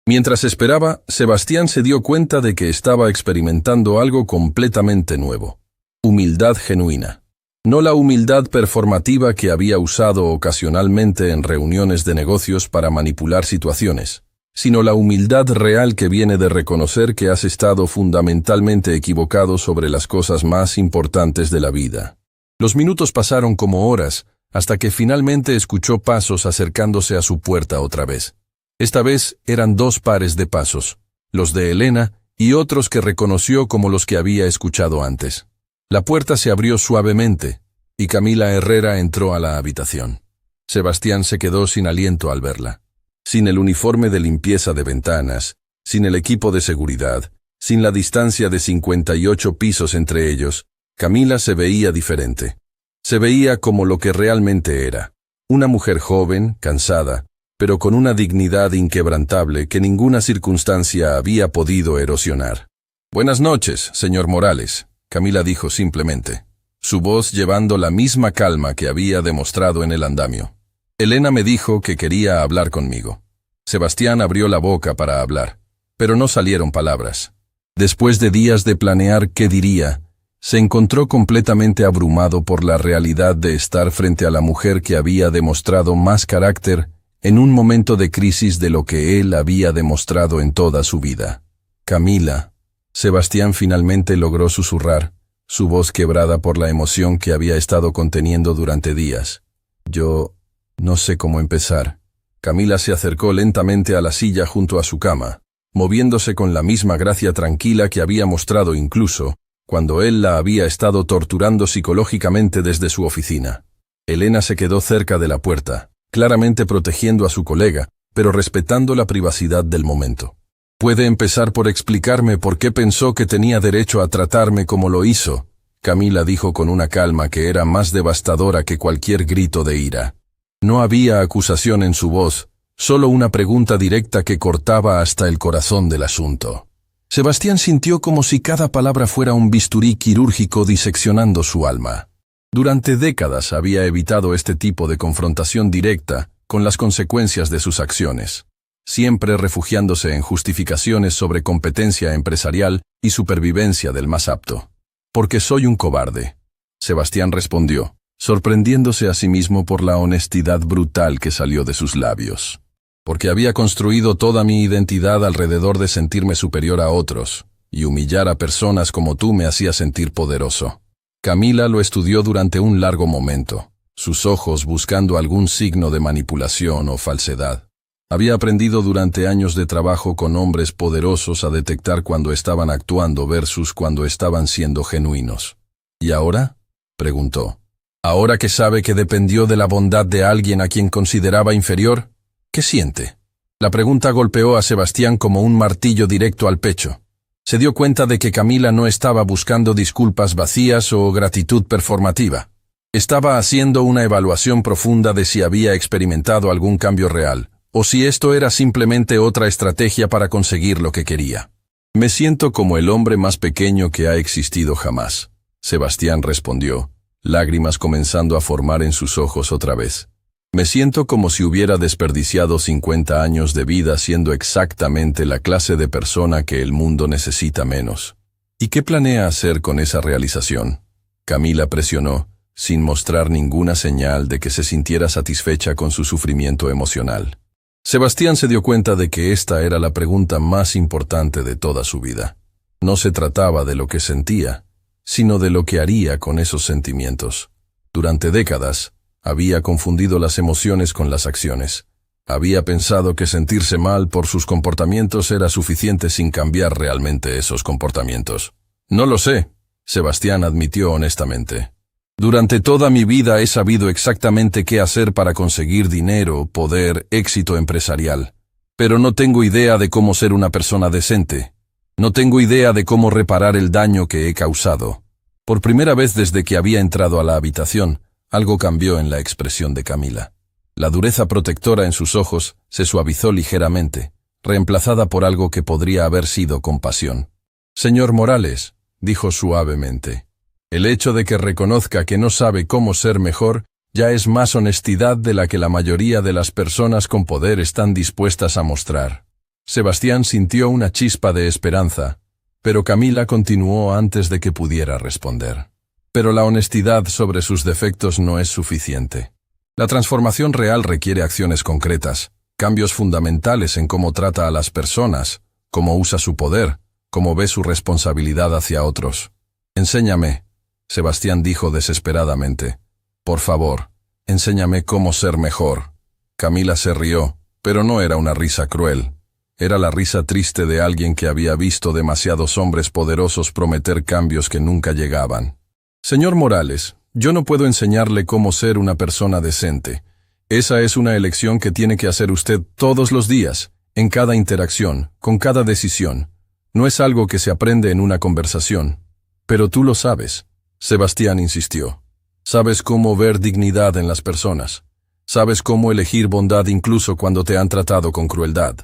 Mientras esperaba, Sebastián se dio cuenta de que estaba experimentando algo completamente nuevo. Humildad genuina. No la humildad performativa que había usado ocasionalmente en reuniones de negocios para manipular situaciones, sino la humildad real que viene de reconocer que has estado fundamentalmente equivocado sobre las cosas más importantes de la vida. Los minutos pasaron como horas, hasta que finalmente escuchó pasos acercándose a su puerta otra vez. Esta vez eran 2 pares de pasos, los de Elena y otros que reconoció como los que había escuchado antes. La puerta se abrió suavemente, y Camila Herrera entró a la habitación. Sebastián se quedó sin aliento al verla. Sin el uniforme de limpieza de ventanas, sin el equipo de seguridad, sin la distancia de 58 pisos entre ellos, Camila se veía diferente. Se veía como lo que realmente era. Una mujer joven, cansada, pero con una dignidad inquebrantable que ninguna circunstancia había podido erosionar. «Buenas noches, señor Morales», Camila dijo simplemente, su voz llevando la misma calma que había demostrado en el andamio. «Elena me dijo que quería hablar conmigo». Sebastián abrió la boca para hablar, pero no salieron palabras. Después de días de planear qué diría, se encontró completamente abrumado por la realidad de estar frente a la mujer que había demostrado más carácter en un momento de crisis de lo que él había demostrado en toda su vida. «Camila», Sebastián finalmente logró susurrar, su voz quebrada por la emoción que había estado conteniendo durante días. «Yo no sé cómo empezar». Camila se acercó lentamente a la silla junto a su cama, moviéndose con la misma gracia tranquila que había mostrado incluso cuando él la había estado torturando psicológicamente desde su oficina. Elena se quedó cerca de la puerta, claramente protegiendo a su colega, pero respetando la privacidad del momento. «¿Puede empezar por explicarme por qué pensó que tenía derecho a tratarme como lo hizo?», Camila dijo con una calma que era más devastadora que cualquier grito de ira. No había acusación en su voz, solo una pregunta directa que cortaba hasta el corazón del asunto. Sebastián sintió como si cada palabra fuera un bisturí quirúrgico diseccionando su alma. Durante décadas había evitado este tipo de confrontación directa con las consecuencias de sus acciones, siempre refugiándose en justificaciones sobre competencia empresarial y supervivencia del más apto. «Porque soy un cobarde», Sebastián respondió, sorprendiéndose a sí mismo por la honestidad brutal que salió de sus labios. «Porque había construido toda mi identidad alrededor de sentirme superior a otros, y humillar a personas como tú me hacía sentir poderoso». Camila lo estudió durante un largo momento, sus ojos buscando algún signo de manipulación o falsedad. Había aprendido durante años de trabajo con hombres poderosos a detectar cuando estaban actuando versus cuando estaban siendo genuinos. «¿Y ahora?», preguntó. «Ahora que sabe que dependió de la bondad de alguien a quien consideraba inferior, ¿qué siente?». La pregunta golpeó a Sebastián como un martillo directo al pecho. Se dio cuenta de que Camila no estaba buscando disculpas vacías o gratitud performativa. Estaba haciendo una evaluación profunda de si había experimentado algún cambio real, o si esto era simplemente otra estrategia para conseguir lo que quería. «Me siento como el hombre más pequeño que ha existido jamás», Sebastián respondió, lágrimas comenzando a formar en sus ojos otra vez. «Me siento como si hubiera desperdiciado 50 años de vida siendo exactamente la clase de persona que el mundo necesita menos. ¿Y qué planea hacer con esa realización? Camila presionó, sin mostrar ninguna señal de que se sintiera satisfecha con su sufrimiento emocional. Sebastián se dio cuenta de que esta era la pregunta más importante de toda su vida. No se trataba de lo que sentía, sino de lo que haría con esos sentimientos. Durante décadas, había confundido las emociones con las acciones. Había pensado que sentirse mal por sus comportamientos era suficiente sin cambiar realmente esos comportamientos. No lo sé, Sebastián admitió honestamente. Durante toda mi vida he sabido exactamente qué hacer para conseguir dinero, poder, éxito empresarial. Pero no tengo idea de cómo ser una persona decente. No tengo idea de cómo reparar el daño que he causado. Por primera vez desde que había entrado a la habitación, algo cambió en la expresión de Camila. La dureza protectora en sus ojos se suavizó ligeramente, reemplazada por algo que podría haber sido compasión. «Señor Morales», dijo suavemente, «el hecho de que reconozca que no sabe cómo ser mejor ya es más honestidad de la que la mayoría de las personas con poder están dispuestas a mostrar». Sebastián sintió una chispa de esperanza, pero Camila continuó antes de que pudiera responder. «Pero la honestidad sobre sus defectos no es suficiente. La transformación real requiere acciones concretas, cambios fundamentales en cómo trata a las personas, cómo usa su poder, cómo ve su responsabilidad hacia otros. Enséñame», Sebastián dijo desesperadamente. «Por favor, enséñame cómo ser mejor». Camila se rió, pero no era una risa cruel. Era la risa triste de alguien que había visto demasiados hombres poderosos prometer cambios que nunca llegaban. «Señor Morales, yo no puedo enseñarle cómo ser una persona decente. Esa es una elección que tiene que hacer usted todos los días, en cada interacción, con cada decisión. No es algo que se aprende en una conversación. Pero tú lo sabes», Sebastián insistió. «Sabes cómo ver dignidad en las personas. Sabes cómo elegir bondad incluso cuando te han tratado con crueldad.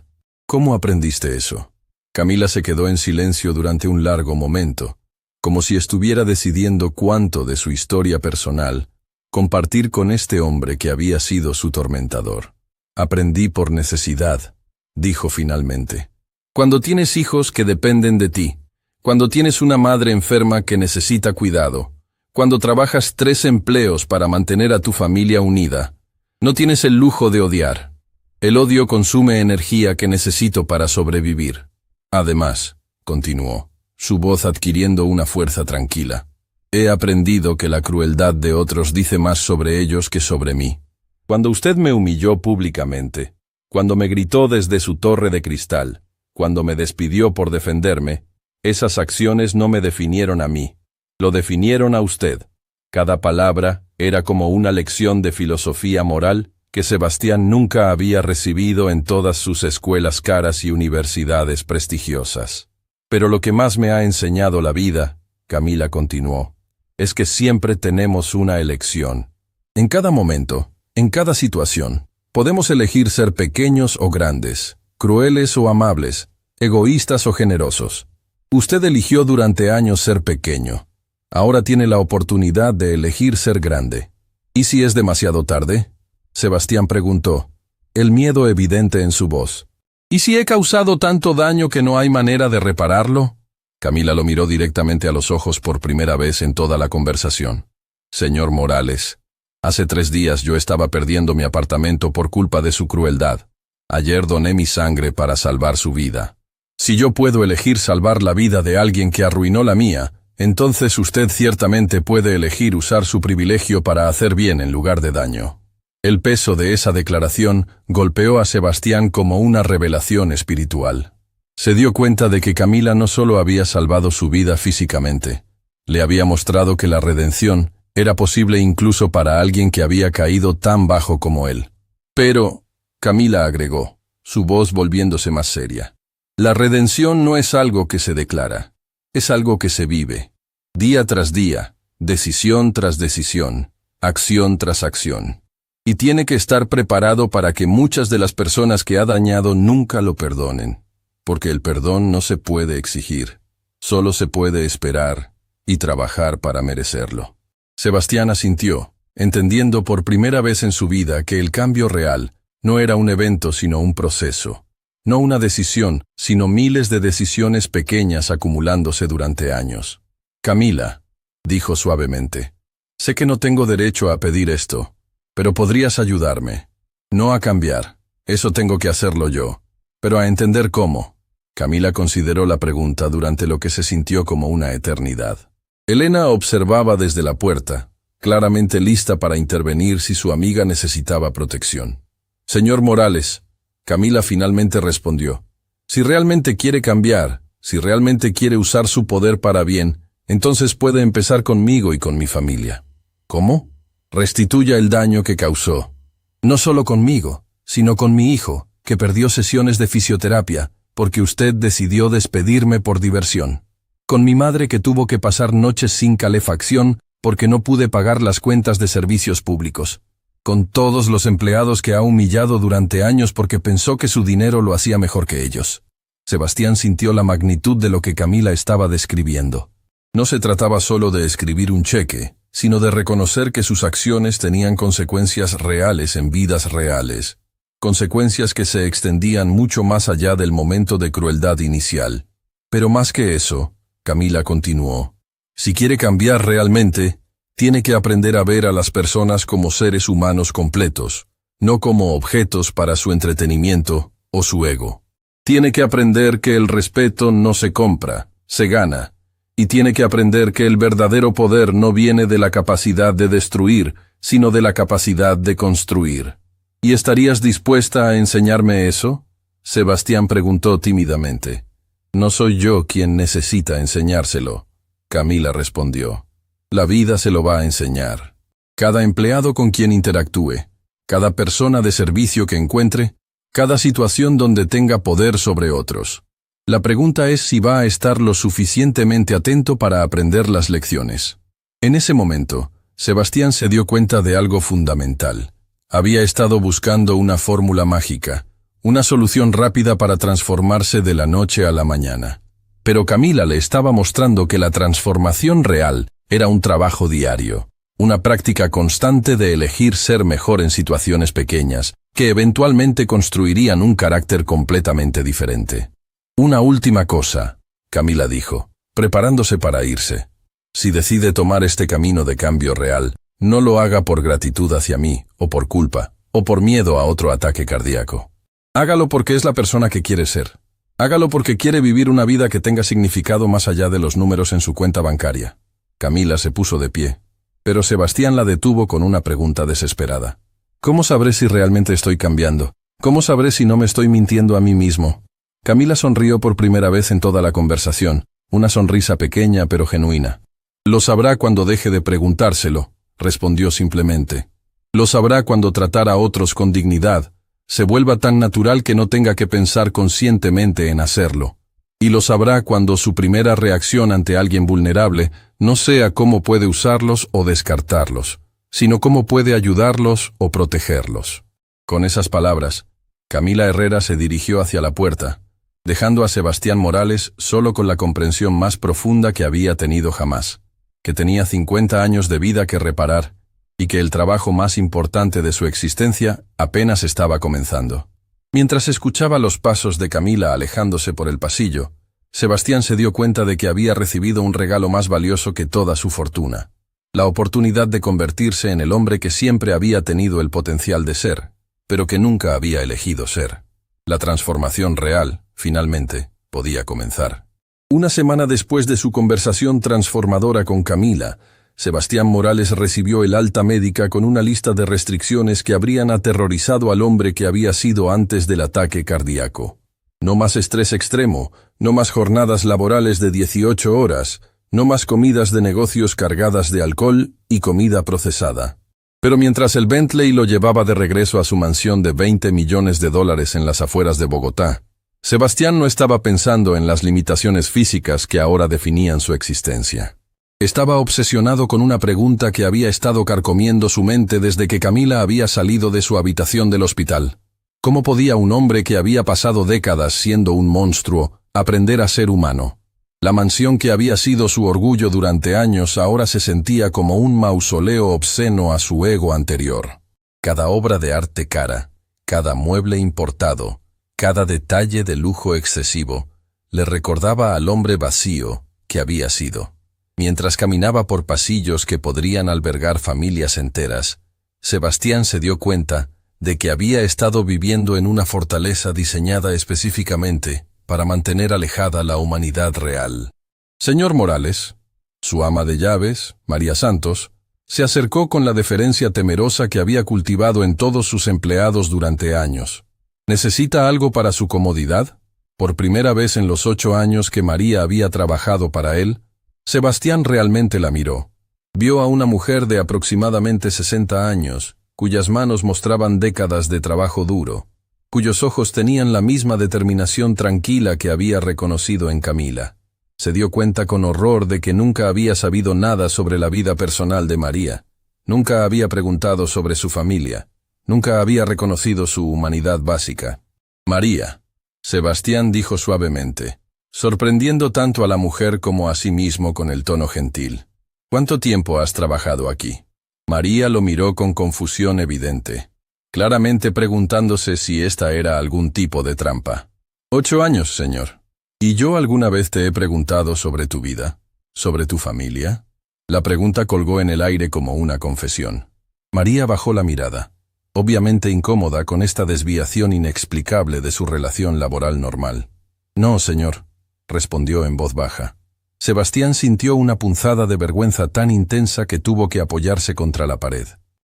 ¿Cómo aprendiste eso?» Camila se quedó en silencio durante un largo momento, como si estuviera decidiendo cuánto de su historia personal compartir con este hombre que había sido su tormentador. «Aprendí por necesidad», dijo finalmente. «Cuando tienes hijos que dependen de ti, cuando tienes una madre enferma que necesita cuidado, cuando trabajas 3 empleos para mantener a tu familia unida, no tienes el lujo de odiar. El odio consume energía que necesito para sobrevivir. Además», continuó, su voz adquiriendo una fuerza tranquila, «he aprendido que la crueldad de otros dice más sobre ellos que sobre mí. Cuando usted me humilló públicamente, cuando me gritó desde su torre de cristal, cuando me despidió por defenderme, esas acciones no me definieron a mí, lo definieron a usted». Cada palabra era como una lección de filosofía moral que Sebastián nunca había recibido en todas sus escuelas caras y universidades prestigiosas. «Pero lo que más me ha enseñado la vida», Camila continuó, «es que siempre tenemos una elección. En cada momento, en cada situación, podemos elegir ser pequeños o grandes, crueles o amables, egoístas o generosos. Usted eligió durante años ser pequeño. Ahora tiene la oportunidad de elegir ser grande. ¿Y si es demasiado tarde?», Sebastián preguntó, el miedo evidente en su voz. «¿Y si he causado tanto daño que no hay manera de repararlo?». Camila lo miró directamente a los ojos por primera vez en toda la conversación. «Señor Morales, hace 3 días yo estaba perdiendo mi apartamento por culpa de su crueldad. Ayer doné mi sangre para salvar su vida. Si yo puedo elegir salvar la vida de alguien que arruinó la mía, entonces usted ciertamente puede elegir usar su privilegio para hacer bien en lugar de daño». El peso de esa declaración golpeó a Sebastián como una revelación espiritual. Se dio cuenta de que Camila no solo había salvado su vida físicamente, le había mostrado que la redención era posible incluso para alguien que había caído tan bajo como él. «Pero», Camila agregó, su voz volviéndose más seria, «la redención no es algo que se declara, es algo que se vive, día tras día, decisión tras decisión, acción tras acción. Y tiene que estar preparado para que muchas de las personas que ha dañado nunca lo perdonen, porque el perdón no se puede exigir, solo se puede esperar y trabajar para merecerlo». Sebastián asintió, entendiendo por primera vez en su vida que el cambio real no era un evento sino un proceso. No una decisión, sino miles de decisiones pequeñas acumulándose durante años. Camila, dijo suavemente, sé que no tengo derecho a pedir esto, pero podrías ayudarme. No a cambiar, eso tengo que hacerlo yo, pero a entender cómo. Camila consideró la pregunta durante lo que se sintió como una eternidad. Elena observaba desde la puerta, claramente lista para intervenir si su amiga necesitaba protección. Señor Morales, Camila finalmente respondió, si realmente quiere cambiar, si realmente quiere usar su poder para bien, entonces puede empezar conmigo y con mi familia. ¿Cómo? Restituya el daño que causó. No solo conmigo, sino con mi hijo, que perdió sesiones de fisioterapia, porque usted decidió despedirme por diversión. Con mi madre que tuvo que pasar noches sin calefacción porque no pude pagar las cuentas de servicios públicos. Con todos los empleados que ha humillado durante años porque pensó que su dinero lo hacía mejor que ellos. Sebastián sintió la magnitud de lo que Camila estaba describiendo. No se trataba solo de escribir un cheque, sino de reconocer que sus acciones tenían consecuencias reales en vidas reales. Consecuencias que se extendían mucho más allá del momento de crueldad inicial. Pero más que eso, Camila continuó, si quiere cambiar realmente, tiene que aprender a ver a las personas como seres humanos completos, no como objetos para su entretenimiento o su ego. Tiene que aprender que el respeto no se compra, se gana, y tiene que aprender que el verdadero poder no viene de la capacidad de destruir, sino de la capacidad de construir. ¿Y estarías dispuesta a enseñarme eso? Sebastián preguntó tímidamente. No soy yo quien necesita enseñárselo, Camila respondió. La vida se lo va a enseñar. Cada empleado con quien interactúe, cada persona de servicio que encuentre, cada situación donde tenga poder sobre otros. La pregunta es si va a estar lo suficientemente atento para aprender las lecciones. En ese momento, Sebastián se dio cuenta de algo fundamental. Había estado buscando una fórmula mágica, una solución rápida para transformarse de la noche a la mañana. Pero Camila le estaba mostrando que la transformación real era un trabajo diario, una práctica constante de elegir ser mejor en situaciones pequeñas, que eventualmente construirían un carácter completamente diferente. Una última cosa, Camila dijo, preparándose para irse. Si decide tomar este camino de cambio real, no lo haga por gratitud hacia mí, o por culpa, o por miedo a otro ataque cardíaco. Hágalo porque es la persona que quiere ser. Hágalo porque quiere vivir una vida que tenga significado más allá de los números en su cuenta bancaria. Camila se puso de pie, pero Sebastián la detuvo con una pregunta desesperada. ¿Cómo sabré si realmente estoy cambiando? ¿Cómo sabré si no me estoy mintiendo a mí mismo? Camila sonrió por primera vez en toda la conversación, una sonrisa pequeña pero genuina. Lo sabrá cuando deje de preguntárselo, respondió simplemente. Lo sabrá cuando tratar a otros con dignidad, se vuelva tan natural que no tenga que pensar conscientemente en hacerlo. Y lo sabrá cuando su primera reacción ante alguien vulnerable no sea cómo puede usarlos o descartarlos, sino cómo puede ayudarlos o protegerlos. Con esas palabras, Camila Herrera se dirigió hacia la puerta, dejando a Sebastián Morales solo con la comprensión más profunda que había tenido jamás, que tenía 50 años de vida que reparar, y que el trabajo más importante de su existencia apenas estaba comenzando. Mientras escuchaba los pasos de Camila alejándose por el pasillo, Sebastián se dio cuenta de que había recibido un regalo más valioso que toda su fortuna, la oportunidad de convertirse en el hombre que siempre había tenido el potencial de ser, pero que nunca había elegido ser. La transformación real, finalmente, podía comenzar. Una semana después de su conversación transformadora con Camila, Sebastián Morales recibió el alta médica con una lista de restricciones que habrían aterrorizado al hombre que había sido antes del ataque cardíaco. No más estrés extremo, no más jornadas laborales de 18 horas, no más comidas de negocios cargadas de alcohol y comida procesada. Pero mientras el Bentley lo llevaba de regreso a su mansión de $20 millones en las afueras de Bogotá, Sebastián no estaba pensando en las limitaciones físicas que ahora definían su existencia. Estaba obsesionado con una pregunta que había estado carcomiendo su mente desde que Camila había salido de su habitación del hospital. ¿Cómo podía un hombre que había pasado décadas siendo un monstruo aprender a ser humano? La mansión que había sido su orgullo durante años ahora se sentía como un mausoleo obsceno a su ego anterior. Cada obra de arte cara, cada mueble importado, Cada detalle de lujo excesivo le recordaba al hombre vacío que había sido. Mientras caminaba por pasillos que podrían albergar familias enteras, Sebastián se dio cuenta de que había estado viviendo en una fortaleza diseñada específicamente para mantener alejada la humanidad real. Señor Morales, su ama de llaves, María Santos, se acercó con la deferencia temerosa que había cultivado en todos sus empleados durante años. ¿Necesita algo para su comodidad? Por primera vez en los 8 años que María había trabajado para él, Sebastián realmente la miró. Vio a una mujer de aproximadamente 60 años, cuyas manos mostraban décadas de trabajo duro, cuyos ojos tenían la misma determinación tranquila que había reconocido en Camila. Se dio cuenta con horror de que nunca había sabido nada sobre la vida personal de María, nunca había preguntado sobre su familia, nunca había reconocido su humanidad básica. María, Sebastián dijo suavemente, sorprendiendo tanto a la mujer como a sí mismo con el tono gentil. ¿Cuánto tiempo has trabajado aquí? María lo miró con confusión evidente, claramente preguntándose si esta era algún tipo de trampa. 8 años, señor. ¿Y yo alguna vez te he preguntado sobre tu vida? ¿Sobre tu familia? La pregunta colgó en el aire como una confesión. María bajó la mirada, obviamente incómoda con esta desviación inexplicable de su relación laboral normal. No, señor, respondió en voz baja. Sebastián sintió una punzada de vergüenza tan intensa que tuvo que apoyarse contra la pared.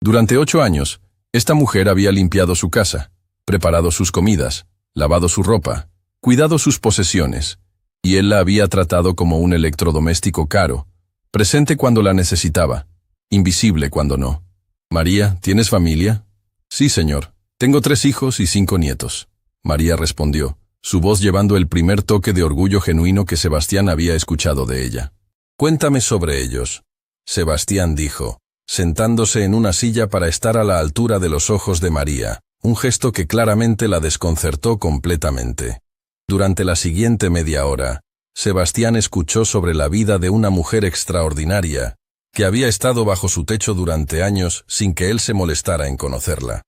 Durante 8 años, esta mujer había limpiado su casa, preparado sus comidas, lavado su ropa, cuidado sus posesiones, y él la había tratado como un electrodoméstico caro, presente cuando la necesitaba, invisible cuando no. María, ¿tienes familia? Sí, señor. Tengo 3 hijos y 5 nietos. María respondió, su voz llevando el primer toque de orgullo genuino que Sebastián había escuchado de ella. Cuéntame sobre ellos, Sebastián dijo, sentándose en una silla para estar a la altura de los ojos de María, un gesto que claramente la desconcertó completamente. Durante la siguiente media hora, Sebastián escuchó sobre la vida de una mujer extraordinaria, que había estado bajo su techo durante años sin que él se molestara en conocerla.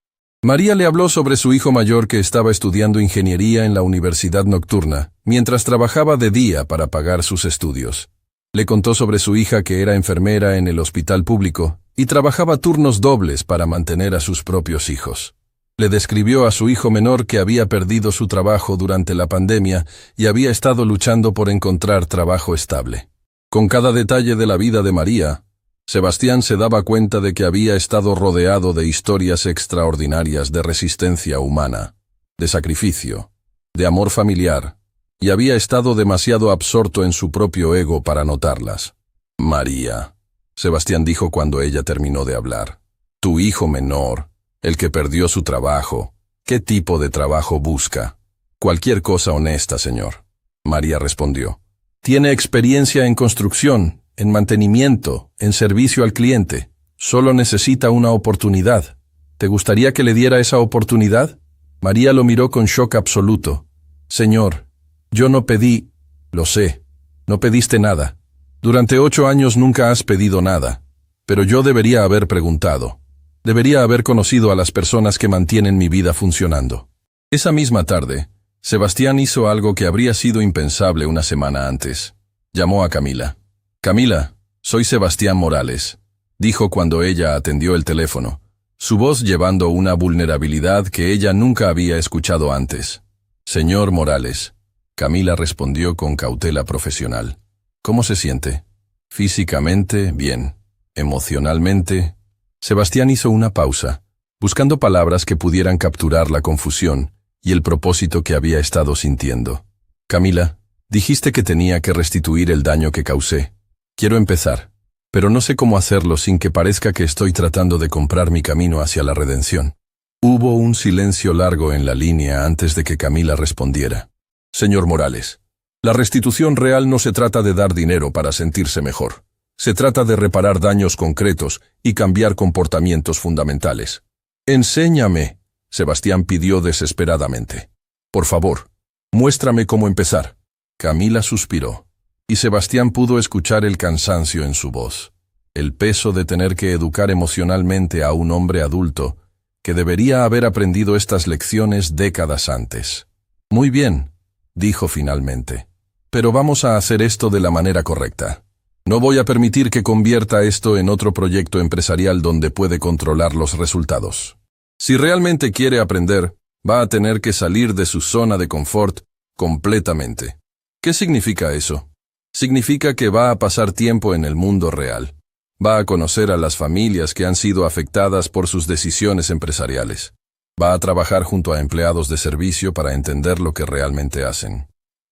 María le habló sobre su hijo mayor que estaba estudiando ingeniería en la universidad nocturna, mientras trabajaba de día para pagar sus estudios. Le contó sobre su hija que era enfermera en el hospital público y trabajaba turnos dobles para mantener a sus propios hijos. Le describió a su hijo menor que había perdido su trabajo durante la pandemia y había estado luchando por encontrar trabajo estable. Con cada detalle de la vida de María, Sebastián se daba cuenta de que había estado rodeado de historias extraordinarias de resistencia humana, de sacrificio, de amor familiar, y había estado demasiado absorto en su propio ego para notarlas. María, Sebastián dijo cuando ella terminó de hablar, tu hijo menor, el que perdió su trabajo, ¿qué tipo de trabajo busca? Cualquier cosa honesta, señor. María respondió. Tiene experiencia en construcción, en mantenimiento, en servicio al cliente. Solo necesita una oportunidad. ¿Te gustaría que le diera esa oportunidad? María lo miró con shock absoluto. Señor, yo no pedí... Lo sé, no pediste nada. Durante 8 años nunca has pedido nada. Pero yo debería haber preguntado. Debería haber conocido a las personas que mantienen mi vida funcionando. Esa misma tarde, Sebastián hizo algo que habría sido impensable una semana antes. Llamó a Camila. Camila, soy Sebastián Morales, dijo cuando ella atendió el teléfono, su voz llevando una vulnerabilidad que ella nunca había escuchado antes. Señor Morales, Camila respondió con cautela profesional. ¿Cómo se siente? Físicamente, bien. Emocionalmente. Sebastián hizo una pausa, buscando palabras que pudieran capturar la confusión y el propósito que había estado sintiendo. Camila, dijiste que tenía que restituir el daño que causé. Quiero empezar, pero no sé cómo hacerlo sin que parezca que estoy tratando de comprar mi camino hacia la redención. Hubo un silencio largo en la línea antes de que Camila respondiera. Señor Morales, la restitución real no se trata de dar dinero para sentirse mejor. Se trata de reparar daños concretos y cambiar comportamientos fundamentales. Enséñame, Sebastián pidió desesperadamente. Por favor, muéstrame cómo empezar. Camila suspiró. Y Sebastián pudo escuchar el cansancio en su voz, el peso de tener que educar emocionalmente a un hombre adulto que debería haber aprendido estas lecciones décadas antes. Muy bien, dijo finalmente. Pero vamos a hacer esto de la manera correcta. No voy a permitir que convierta esto en otro proyecto empresarial donde puede controlar los resultados. Si realmente quiere aprender, va a tener que salir de su zona de confort completamente. ¿Qué significa eso? Significa que va a pasar tiempo en el mundo real. Va a conocer a las familias que han sido afectadas por sus decisiones empresariales. Va a trabajar junto a empleados de servicio para entender lo que realmente hacen.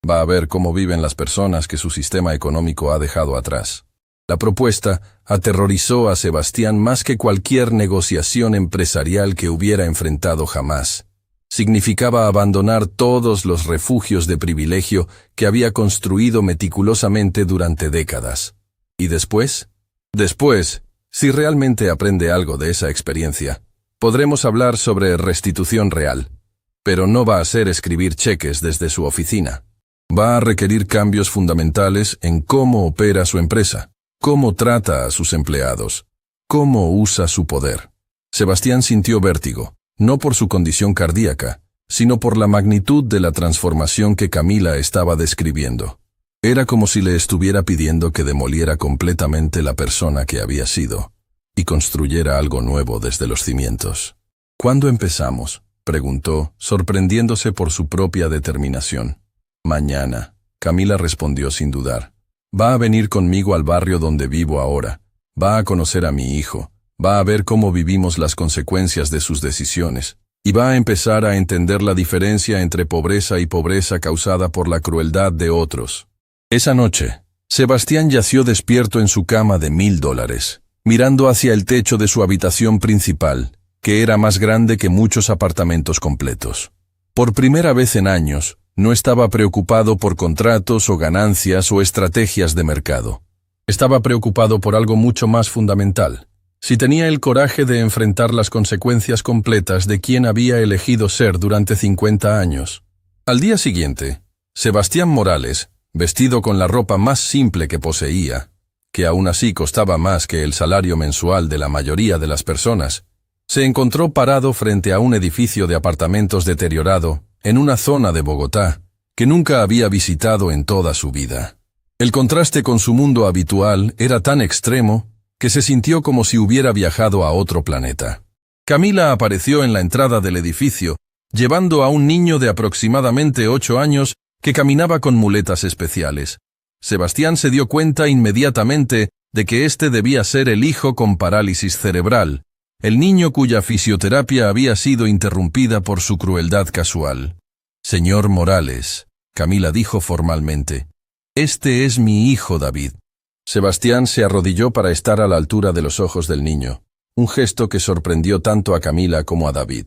Va a ver cómo viven las personas que su sistema económico ha dejado atrás. La propuesta aterrorizó a Sebastián más que cualquier negociación empresarial que hubiera enfrentado jamás. Significaba abandonar todos los refugios de privilegio que había construido meticulosamente durante décadas. ¿Y después? Después, si realmente aprende algo de esa experiencia, podremos hablar sobre restitución real. Pero no va a ser escribir cheques desde su oficina. Va a requerir cambios fundamentales en cómo opera su empresa, cómo trata a sus empleados, cómo usa su poder. Sebastián sintió vértigo, no por su condición cardíaca, sino por la magnitud de la transformación que Camila estaba describiendo. Era como si le estuviera pidiendo que demoliera completamente la persona que había sido y construyera algo nuevo desde los cimientos. ¿Cuándo empezamos?, preguntó, sorprendiéndose por su propia determinación. Mañana, Camila respondió sin dudar. Va a venir conmigo al barrio donde vivo ahora. Va a conocer a mi hijo. Va a ver cómo vivimos las consecuencias de sus decisiones. Y va a empezar a entender la diferencia entre pobreza y pobreza causada por la crueldad de otros. Esa noche, Sebastián yació despierto en su cama de $1000, mirando hacia el techo de su habitación principal, que era más grande que muchos apartamentos completos. Por primera vez en años, no estaba preocupado por contratos o ganancias o estrategias de mercado. Estaba preocupado por algo mucho más fundamental. Si tenía el coraje de enfrentar las consecuencias completas de quien había elegido ser durante 50 años. Al día siguiente, Sebastián Morales, vestido con la ropa más simple que poseía, que aún así costaba más que el salario mensual de la mayoría de las personas, se encontró parado frente a un edificio de apartamentos deteriorado en una zona de Bogotá que nunca había visitado en toda su vida. El contraste con su mundo habitual era tan extremo que se sintió como si hubiera viajado a otro planeta. Camila apareció en la entrada del edificio, llevando a un niño de aproximadamente 8 años que caminaba con muletas especiales. Sebastián se dio cuenta inmediatamente de que este debía ser el hijo con parálisis cerebral, el niño cuya fisioterapia había sido interrumpida por su crueldad casual. «Señor Morales», Camila dijo formalmente, «este es mi hijo David». Sebastián se arrodilló para estar a la altura de los ojos del niño, un gesto que sorprendió tanto a Camila como a David.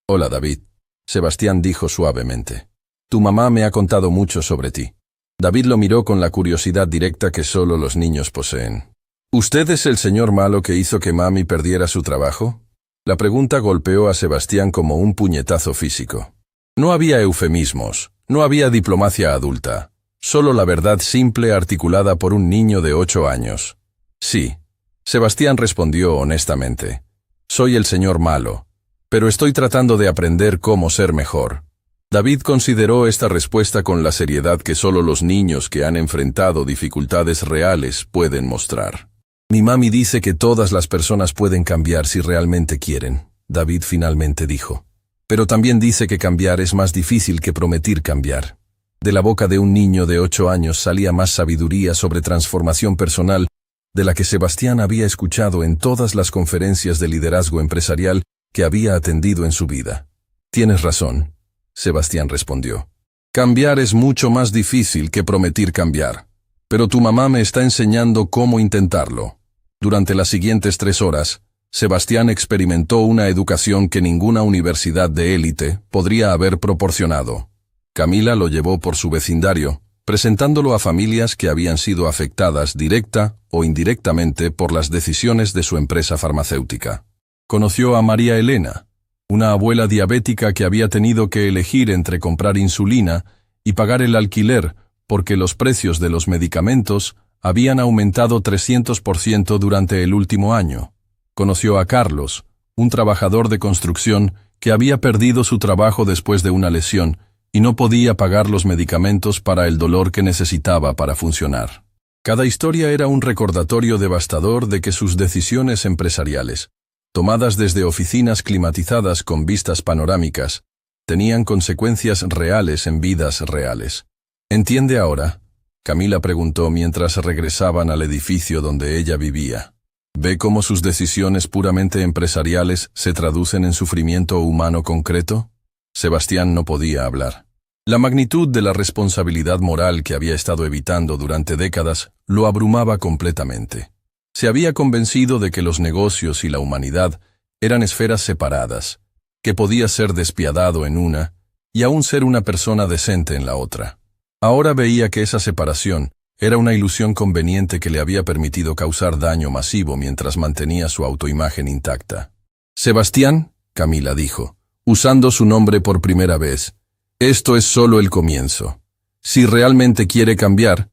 «Hola, David», Sebastián dijo suavemente. «Tu mamá me ha contado mucho sobre ti». David lo miró con la curiosidad directa que solo los niños poseen. ¿Usted es el señor malo que hizo que mami perdiera su trabajo? La pregunta golpeó a Sebastián como un puñetazo físico. No había eufemismos, no había diplomacia adulta, solo la verdad simple articulada por un niño de 8 años. Sí, Sebastián respondió honestamente. Soy el señor malo, pero estoy tratando de aprender cómo ser mejor. David consideró esta respuesta con la seriedad que solo los niños que han enfrentado dificultades reales pueden mostrar. Mi mami dice que todas las personas pueden cambiar si realmente quieren, David finalmente dijo. Pero también dice que cambiar es más difícil que prometer cambiar. De la boca de un niño de 8 años salía más sabiduría sobre transformación personal de la que Sebastián había escuchado en todas las conferencias de liderazgo empresarial que había atendido en su vida. Tienes razón, Sebastián respondió. Cambiar es mucho más difícil que prometer cambiar, pero tu mamá me está enseñando cómo intentarlo. Durante las siguientes 3 horas, Sebastián experimentó una educación que ninguna universidad de élite podría haber proporcionado. Camila lo llevó por su vecindario, presentándolo a familias que habían sido afectadas directa o indirectamente por las decisiones de su empresa farmacéutica. Conoció a María Elena, una abuela diabética que había tenido que elegir entre comprar insulina y pagar el alquiler porque los precios de los medicamentos habían aumentado 300% durante el último año. Conoció a Carlos, un trabajador de construcción que había perdido su trabajo después de una lesión y no podía pagar los medicamentos para el dolor que necesitaba para funcionar. Cada historia era un recordatorio devastador de que sus decisiones empresariales, tomadas desde oficinas climatizadas con vistas panorámicas, tenían consecuencias reales en vidas reales. ¿Entiende ahora?, Camila preguntó mientras regresaban al edificio donde ella vivía. ¿Ve cómo sus decisiones puramente empresariales se traducen en sufrimiento humano concreto? Sebastián no podía hablar. La magnitud de la responsabilidad moral que había estado evitando durante décadas lo abrumaba completamente. Se había convencido de que los negocios y la humanidad eran esferas separadas, que podía ser despiadado en una y aún ser una persona decente en la otra. Ahora veía que esa separación era una ilusión conveniente que le había permitido causar daño masivo mientras mantenía su autoimagen intacta. «Sebastián», Camila dijo, usando su nombre por primera vez, «esto es solo el comienzo. Si realmente quiere cambiar,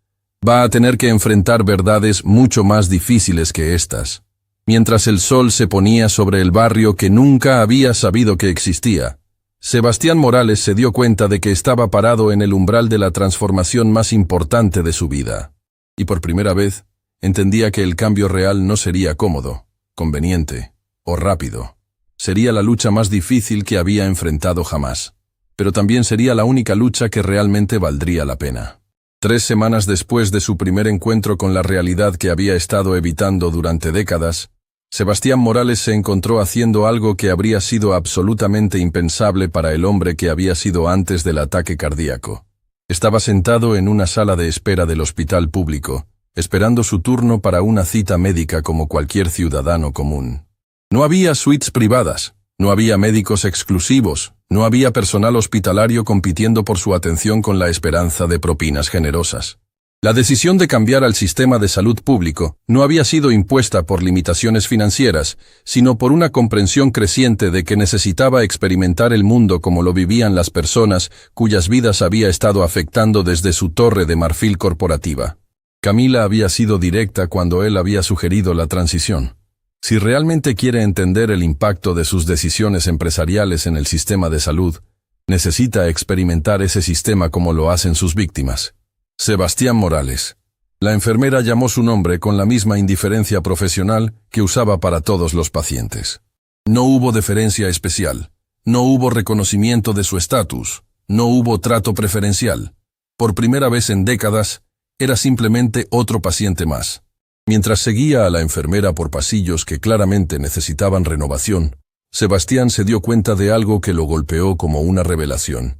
va a tener que enfrentar verdades mucho más difíciles que estas». Mientras el sol se ponía sobre el barrio que nunca había sabido que existía, Sebastián Morales se dio cuenta de que estaba parado en el umbral de la transformación más importante de su vida. Y por primera vez, entendía que el cambio real no sería cómodo, conveniente o rápido. Sería la lucha más difícil que había enfrentado jamás. Pero también sería la única lucha que realmente valdría la pena. 3 semanas después de su primer encuentro con la realidad que había estado evitando durante décadas, Sebastián Morales se encontró haciendo algo que habría sido absolutamente impensable para el hombre que había sido antes del ataque cardíaco. Estaba sentado en una sala de espera del hospital público, esperando su turno para una cita médica como cualquier ciudadano común. No había suites privadas, no había médicos exclusivos, no había personal hospitalario compitiendo por su atención con la esperanza de propinas generosas. La decisión de cambiar al sistema de salud público no había sido impuesta por limitaciones financieras, sino por una comprensión creciente de que necesitaba experimentar el mundo como lo vivían las personas cuyas vidas había estado afectando desde su torre de marfil corporativa. Camila había sido directa cuando él había sugerido la transición. Si realmente quiere entender el impacto de sus decisiones empresariales en el sistema de salud, necesita experimentar ese sistema como lo hacen sus víctimas. Sebastián Morales. La enfermera llamó su nombre con la misma indiferencia profesional que usaba para todos los pacientes. No hubo deferencia especial, no hubo reconocimiento de su estatus, no hubo trato preferencial. Por primera vez en décadas, era simplemente otro paciente más. Mientras seguía a la enfermera por pasillos que claramente necesitaban renovación, Sebastián se dio cuenta de algo que lo golpeó como una revelación.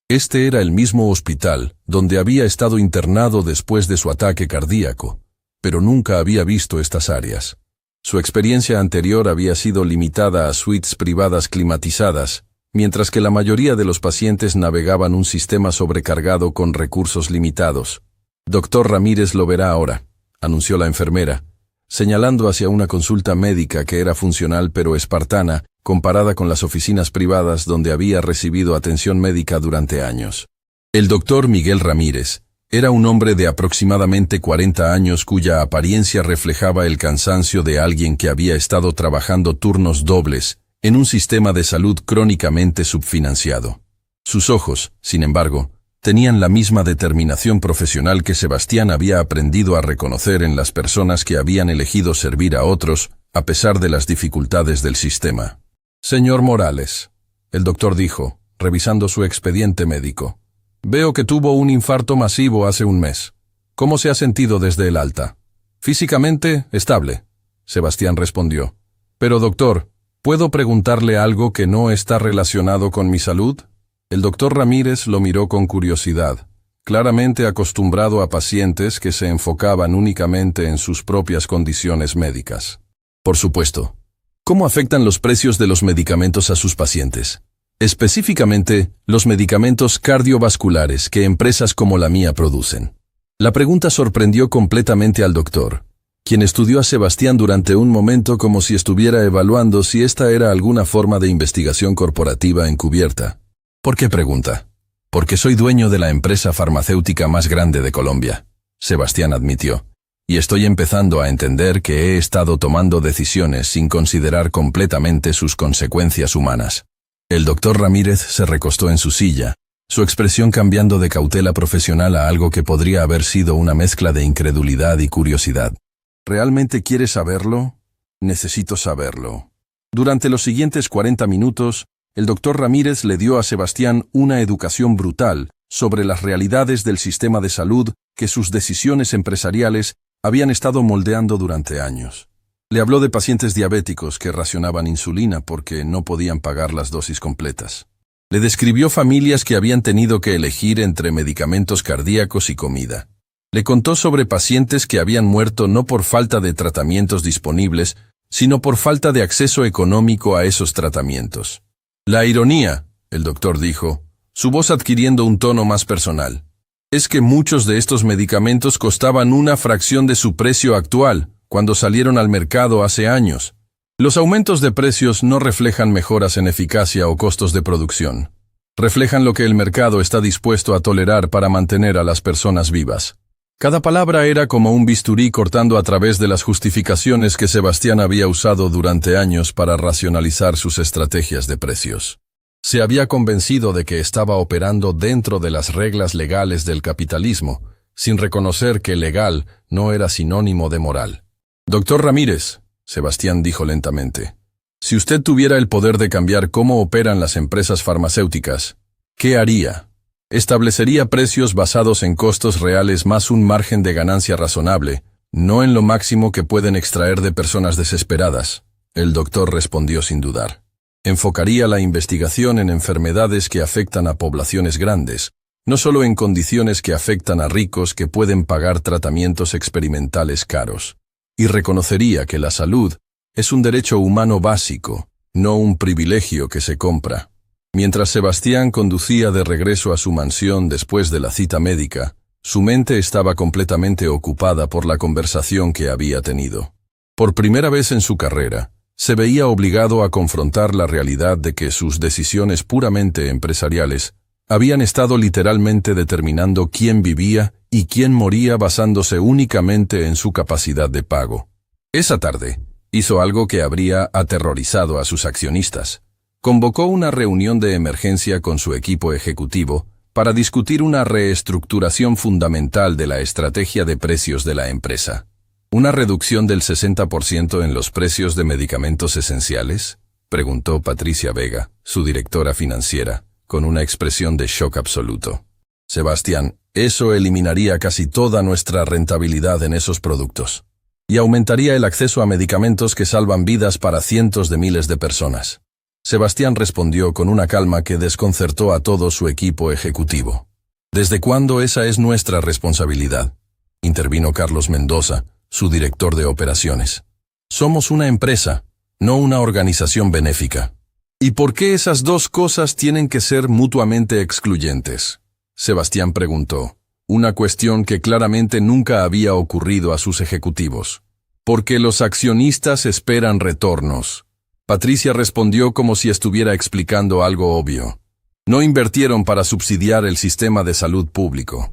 Este era el mismo hospital donde había estado internado después de su ataque cardíaco, pero nunca había visto estas áreas. Su experiencia anterior había sido limitada a suites privadas climatizadas, mientras que la mayoría de los pacientes navegaban un sistema sobrecargado con recursos limitados. «Doctor Ramírez lo verá ahora», anunció la enfermera, señalando hacia una consulta médica que era funcional pero espartana, comparada con las oficinas privadas donde había recibido atención médica durante años. El doctor Miguel Ramírez era un hombre de aproximadamente 40 años cuya apariencia reflejaba el cansancio de alguien que había estado trabajando turnos dobles en un sistema de salud crónicamente subfinanciado. Sus ojos, sin embargo, tenían la misma determinación profesional que Sebastián había aprendido a reconocer en las personas que habían elegido servir a otros, a pesar de las dificultades del sistema. «Señor Morales», el doctor dijo, revisando su expediente médico, «veo que tuvo un infarto masivo hace un mes. ¿Cómo se ha sentido desde el alta?» «Físicamente, estable», Sebastián respondió. «Pero doctor, ¿puedo preguntarle algo que no está relacionado con mi salud?» El doctor Ramírez lo miró con curiosidad, claramente acostumbrado a pacientes que se enfocaban únicamente en sus propias condiciones médicas. «Por supuesto. ¿Cómo afectan los precios de los medicamentos a sus pacientes? Específicamente, los medicamentos cardiovasculares que empresas como la mía producen». La pregunta sorprendió completamente al doctor, quien estudió a Sebastián durante un momento como si estuviera evaluando si esta era alguna forma de investigación corporativa encubierta. «¿Por qué pregunta?» «Porque soy dueño de la empresa farmacéutica más grande de Colombia», Sebastián admitió. «Y estoy empezando a entender que he estado tomando decisiones sin considerar completamente sus consecuencias humanas». El doctor Ramírez se recostó en su silla, su expresión cambiando de cautela profesional a algo que podría haber sido una mezcla de incredulidad y curiosidad. ¿Realmente quieres saberlo? Necesito saberlo. Durante los siguientes 40 minutos, el doctor Ramírez le dio a Sebastián una educación brutal sobre las realidades del sistema de salud que sus decisiones empresariales habían estado moldeando durante años. Le habló de pacientes diabéticos que racionaban insulina porque no podían pagar las dosis completas. Le describió familias que habían tenido que elegir entre medicamentos cardíacos y comida. Le contó sobre pacientes que habían muerto no por falta de tratamientos disponibles, sino por falta de acceso económico a esos tratamientos. La ironía, el doctor dijo, su voz adquiriendo un tono más personal, es que muchos de estos medicamentos costaban una fracción de su precio actual cuando salieron al mercado hace años. Los aumentos de precios no reflejan mejoras en eficacia o costos de producción. Reflejan lo que el mercado está dispuesto a tolerar para mantener a las personas vivas. Cada palabra era como un bisturí cortando a través de las justificaciones que Sebastián había usado durante años para racionalizar sus estrategias de precios. Se había convencido de que estaba operando dentro de las reglas legales del capitalismo, sin reconocer que legal no era sinónimo de moral. Doctor Ramírez, Sebastián dijo lentamente, si usted tuviera el poder de cambiar cómo operan las empresas farmacéuticas, ¿qué haría? Establecería precios basados en costos reales más un margen de ganancia razonable, no en lo máximo que pueden extraer de personas desesperadas. El doctor respondió sin dudar. Enfocaría la investigación en enfermedades que afectan a poblaciones grandes, no solo en condiciones que afectan a ricos que pueden pagar tratamientos experimentales caros. Y reconocería que la salud es un derecho humano básico, no un privilegio que se compra. Mientras Sebastián conducía de regreso a su mansión después de la cita médica, su mente estaba completamente ocupada por la conversación que había tenido. Por primera vez en su carrera, se veía obligado a confrontar la realidad de que sus decisiones puramente empresariales habían estado literalmente determinando quién vivía y quién moría basándose únicamente en su capacidad de pago. Esa tarde, hizo algo que habría aterrorizado a sus accionistas. Convocó una reunión de emergencia con su equipo ejecutivo para discutir una reestructuración fundamental de la estrategia de precios de la empresa. ¿Una reducción del 60% en los precios de medicamentos esenciales?, preguntó Patricia Vega, su directora financiera, con una expresión de shock absoluto. Sebastián, eso eliminaría casi toda nuestra rentabilidad en esos productos. Y aumentaría el acceso a medicamentos que salvan vidas para cientos de miles de personas. Sebastián respondió con una calma que desconcertó a todo su equipo ejecutivo. ¿Desde cuándo esa es nuestra responsabilidad?, intervino Carlos Mendoza, su director de operaciones. Somos una empresa, no una organización benéfica. ¿Y por qué esas dos cosas tienen que ser mutuamente excluyentes?, Sebastián preguntó, una cuestión que claramente nunca había ocurrido a sus ejecutivos. Porque los accionistas esperan retornos. Patricia respondió como si estuviera explicando algo obvio. No invirtieron para subsidiar el sistema de salud público.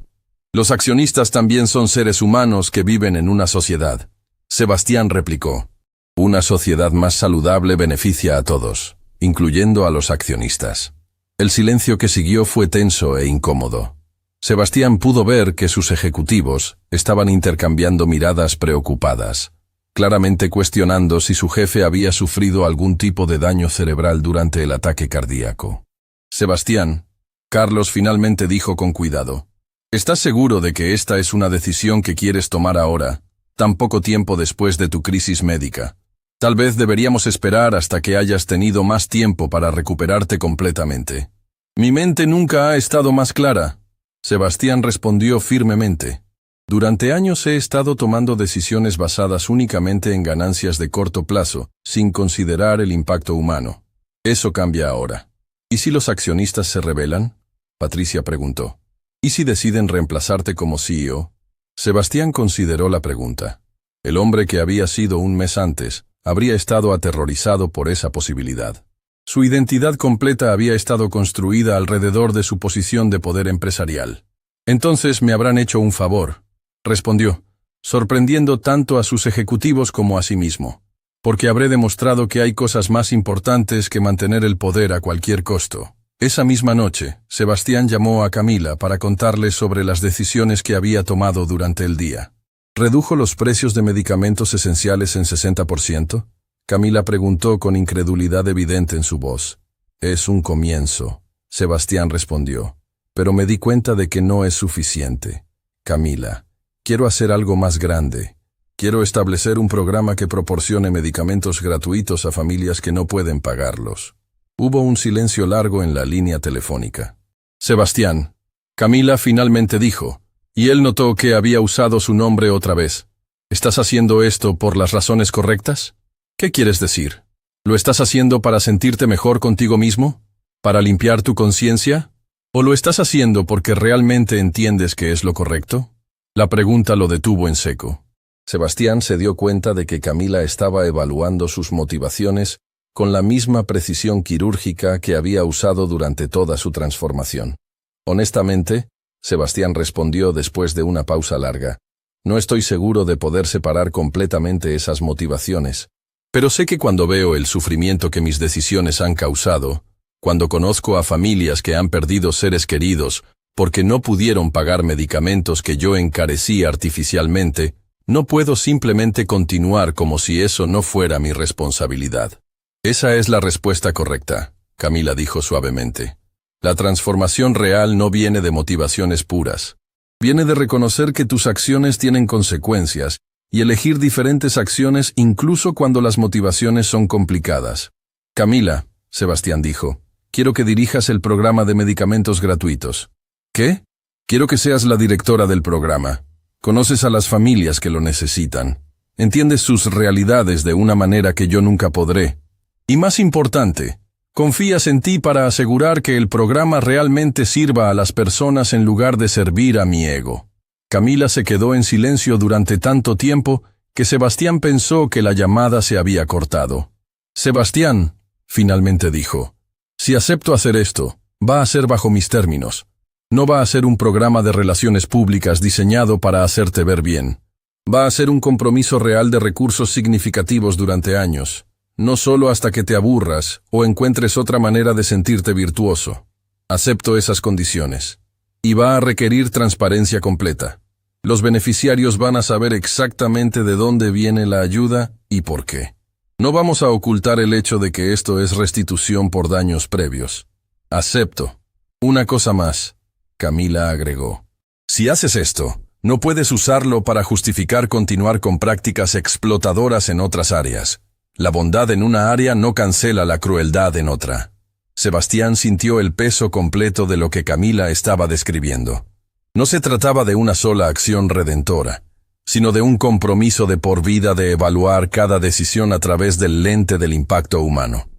Los accionistas también son seres humanos que viven en una sociedad. Sebastián replicó. Una sociedad más saludable beneficia a todos, incluyendo a los accionistas. El silencio que siguió fue tenso e incómodo. Sebastián pudo ver que sus ejecutivos estaban intercambiando miradas preocupadas, claramente cuestionando si su jefe había sufrido algún tipo de daño cerebral durante el ataque cardíaco. Sebastián, Carlos finalmente dijo con cuidado. ¿Estás seguro de que esta es una decisión que quieres tomar ahora, tan poco tiempo después de tu crisis médica? Tal vez deberíamos esperar hasta que hayas tenido más tiempo para recuperarte completamente. Mi mente nunca ha estado más clara, Sebastián respondió firmemente. Durante años he estado tomando decisiones basadas únicamente en ganancias de corto plazo, sin considerar el impacto humano. Eso cambia ahora. ¿Y si los accionistas se rebelan?, Patricia preguntó. ¿Y si deciden reemplazarte como CEO? Sebastián consideró la pregunta. El hombre que había sido un mes antes habría estado aterrorizado por esa posibilidad. Su identidad completa había estado construida alrededor de su posición de poder empresarial. Entonces me habrán hecho un favor, respondió, sorprendiendo tanto a sus ejecutivos como a sí mismo. Porque habré demostrado que hay cosas más importantes que mantener el poder a cualquier costo. Esa misma noche, Sebastián llamó a Camila para contarle sobre las decisiones que había tomado durante el día. ¿Redujo los precios de medicamentos esenciales en 60%? Camila preguntó con incredulidad evidente en su voz. Es un comienzo, Sebastián respondió, pero me di cuenta de que no es suficiente. Camila, quiero hacer algo más grande. Quiero establecer un programa que proporcione medicamentos gratuitos a familias que no pueden pagarlos. Hubo un silencio largo en la línea telefónica. Sebastián, Camila finalmente dijo, y él notó que había usado su nombre otra vez. ¿Estás haciendo esto por las razones correctas? ¿Qué quieres decir? ¿Lo estás haciendo para sentirte mejor contigo mismo? ¿Para limpiar tu conciencia? ¿O lo estás haciendo porque realmente entiendes que es lo correcto? La pregunta lo detuvo en seco. Sebastián se dio cuenta de que Camila estaba evaluando sus motivaciones con la misma precisión quirúrgica que había usado durante toda su transformación. Honestamente, Sebastián respondió después de una pausa larga, no estoy seguro de poder separar completamente esas motivaciones, pero sé que cuando veo el sufrimiento que mis decisiones han causado, cuando conozco a familias que han perdido seres queridos porque no pudieron pagar medicamentos que yo encarecí artificialmente, no puedo simplemente continuar como si eso no fuera mi responsabilidad. Esa es la respuesta correcta, Camila dijo suavemente. La transformación real no viene de motivaciones puras. Viene de reconocer que tus acciones tienen consecuencias y elegir diferentes acciones incluso cuando las motivaciones son complicadas. Camila, Sebastián dijo, quiero que dirijas el programa de medicamentos gratuitos. ¿Qué? Quiero que seas la directora del programa. Conoces a las familias que lo necesitan. Entiendes sus realidades de una manera que yo nunca podré. Y más importante, confías en ti para asegurar que el programa realmente sirva a las personas en lugar de servir a mi ego. Camila se quedó en silencio durante tanto tiempo que Sebastián pensó que la llamada se había cortado. Sebastián, finalmente dijo, si acepto hacer esto, va a ser bajo mis términos. No va a ser un programa de relaciones públicas diseñado para hacerte ver bien. Va a ser un compromiso real de recursos significativos durante años. No solo hasta que te aburras o encuentres otra manera de sentirte virtuoso. Acepto esas condiciones. Y va a requerir transparencia completa. Los beneficiarios van a saber exactamente de dónde viene la ayuda y por qué. No vamos a ocultar el hecho de que esto es restitución por daños previos. Acepto. Una cosa más, Camila agregó. Si haces esto, no puedes usarlo para justificar continuar con prácticas explotadoras en otras áreas. La bondad en una área no cancela la crueldad en otra. Sebastián sintió el peso completo de lo que Camila estaba describiendo. No se trataba de una sola acción redentora, sino de un compromiso de por vida de evaluar cada decisión a través del lente del impacto humano.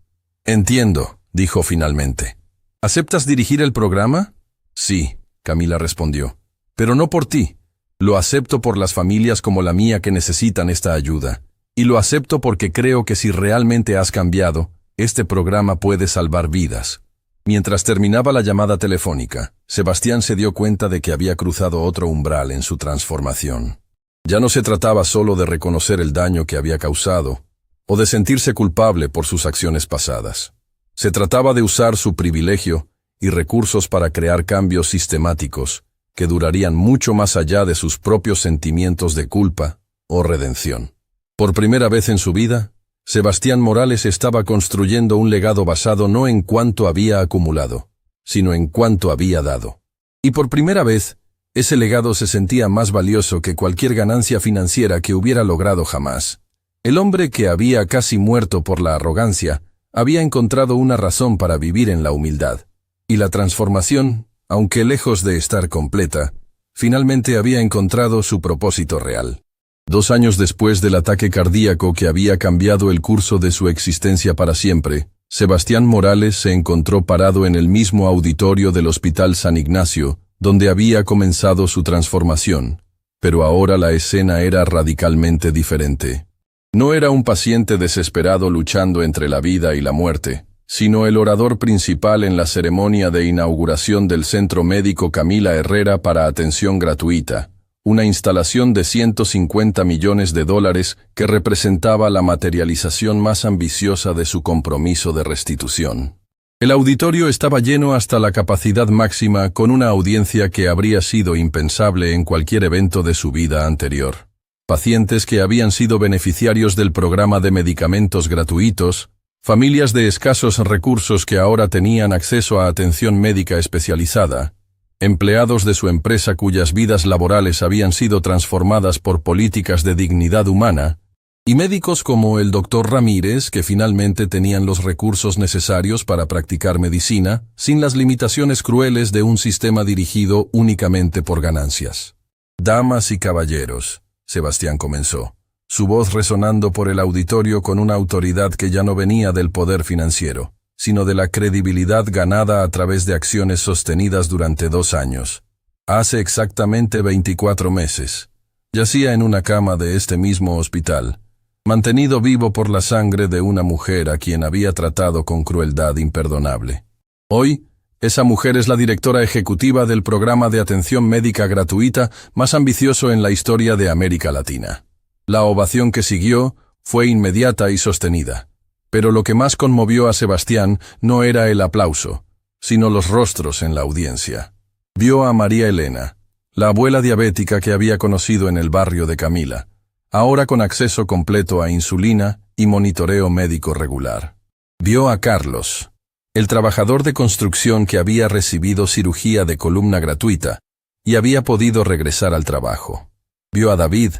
Entiendo, dijo finalmente. ¿Aceptas dirigir el programa? Sí, Camila respondió. Pero no por ti. Lo acepto por las familias como la mía que necesitan esta ayuda. Y lo acepto porque creo que si realmente has cambiado, este programa puede salvar vidas. Mientras terminaba la llamada telefónica, Sebastián se dio cuenta de que había cruzado otro umbral en su transformación. Ya no se trataba solo de reconocer el daño que había causado, o de sentirse culpable por sus acciones pasadas. Se trataba de usar su privilegio y recursos para crear cambios sistemáticos que durarían mucho más allá de sus propios sentimientos de culpa o redención. Por primera vez en su vida, Sebastián Morales estaba construyendo un legado basado no en cuánto había acumulado, sino en cuánto había dado. Y por primera vez, ese legado se sentía más valioso que cualquier ganancia financiera que hubiera logrado jamás. El hombre que había casi muerto por la arrogancia, había encontrado una razón para vivir en la humildad. Y la transformación, aunque lejos de estar completa, finalmente había encontrado su propósito real. 2 años después del ataque cardíaco que había cambiado el curso de su existencia para siempre, Sebastián Morales se encontró parado en el mismo auditorio del Hospital San Ignacio, donde había comenzado su transformación, pero ahora la escena era radicalmente diferente. No era un paciente desesperado luchando entre la vida y la muerte, sino el orador principal en la ceremonia de inauguración del Centro Médico Camila Herrera para atención gratuita, una instalación de $150 millones que representaba la materialización más ambiciosa de su compromiso de restitución. El auditorio estaba lleno hasta la capacidad máxima, con una audiencia que habría sido impensable en cualquier evento de su vida anterior. Pacientes que habían sido beneficiarios del programa de medicamentos gratuitos, familias de escasos recursos que ahora tenían acceso a atención médica especializada, empleados de su empresa cuyas vidas laborales habían sido transformadas por políticas de dignidad humana, y médicos como el Dr. Ramírez, que finalmente tenían los recursos necesarios para practicar medicina, sin las limitaciones crueles de un sistema dirigido únicamente por ganancias. Damas y caballeros, Sebastián comenzó, su voz resonando por el auditorio con una autoridad que ya no venía del poder financiero, sino de la credibilidad ganada a través de acciones sostenidas durante 2 años. Hace exactamente 24 meses, yacía en una cama de este mismo hospital, mantenido vivo por la sangre de una mujer a quien había tratado con crueldad imperdonable. Hoy, esa mujer es la directora ejecutiva del programa de atención médica gratuita más ambicioso en la historia de América Latina. La ovación que siguió fue inmediata y sostenida. Pero lo que más conmovió a Sebastián no era el aplauso, sino los rostros en la audiencia. Vio a María Elena, la abuela diabética que había conocido en el barrio de Camila, ahora con acceso completo a insulina y monitoreo médico regular. Vio a Carlos, el trabajador de construcción que había recibido cirugía de columna gratuita y había podido regresar al trabajo. Vio a David,